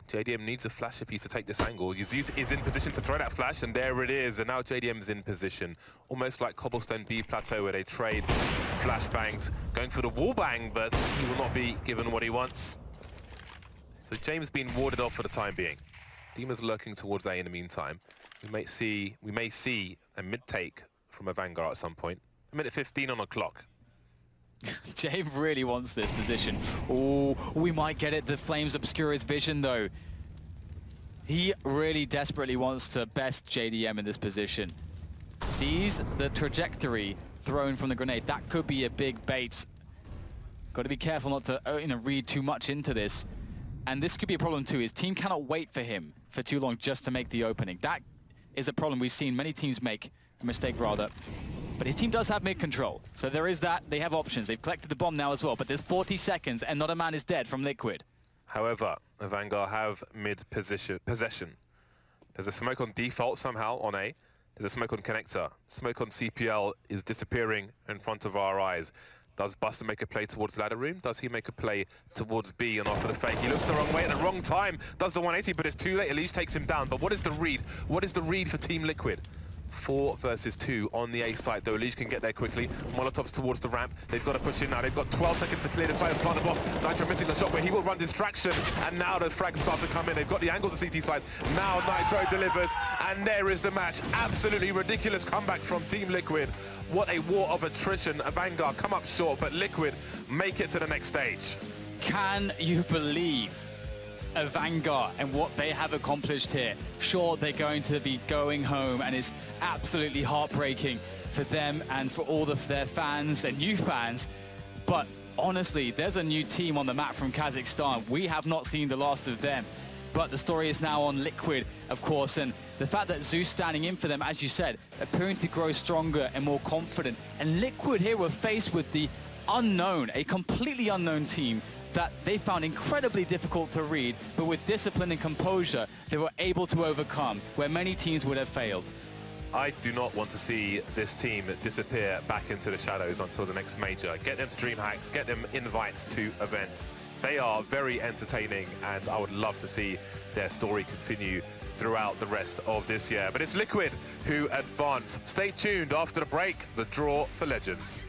JDM needs a flash if he's to take this angle. Zews is in position to throw that flash, and there it is. And now JDM's in position. Almost like Cobblestone B Plateau, where they trade flashbangs. Going for the wall bang, but he will not be given what he wants. So James being warded off for the time being. Demon's lurking towards A in the meantime. We may see a mid-take from Avangar at some point. A minute 15 on the clock. James really wants this position. Oh, we might get it. The flames obscure his vision, though. He really desperately wants to best JDM in this position. Sees the trajectory thrown from the grenade. That could be a big bait. Got to be careful not to read too much into this. And this could be a problem too. His team cannot wait for him for too long just to make the opening. That is a problem we've seen many teams make, a mistake rather. But his team does have mid-control, so there is that. They have options. They've collected the bomb now as well, but there's 40 seconds and not a man is dead from Liquid. However, Avangar have mid-possession. There's a smoke on default somehow on A. There's a smoke on connector. Smoke on CPL is disappearing in front of our eyes. Does Buster make a play towards ladder room? Does he make a play towards B and offer the fake? He looks the wrong way at the wrong time. Does the 180, but it's too late. ELeague takes him down. But what is the read? What is the read for Team Liquid? 4 versus 2 on the A site, though ELeague can get there quickly. Molotovs towards the ramp. They've got to push in now. They've got 12 seconds to clear the side and plant the bomb. Nitro missing the shot where he will run distraction. And now the frags start to come in. They've got the angles to CT side. Now Nitro delivers. And there is the match. Absolutely ridiculous comeback from Team Liquid. What a war of attrition. Avangar come up short, but Liquid make it to the next stage. Can you believe Avangar and what they have accomplished here? Sure, they're going to be going home, and it's absolutely heartbreaking for them and for all of their fans and new fans. But honestly, there's a new team on the map from Kazakhstan. We have not seen the last of them. But the story is now on Liquid, of course, and the fact that Zews standing in for them, as you said, appearing to grow stronger and more confident. And Liquid here were faced with the unknown, a completely unknown team that they found incredibly difficult to read, but with discipline and composure, they were able to overcome where many teams would have failed. I do not want to see this team disappear back into the shadows until the next major. Get them to DreamHacks, get them invites to events. They are very entertaining, and I would love to see their story continue throughout the rest of this year. But it's Liquid who advance. Stay tuned after the break, the draw for Legends.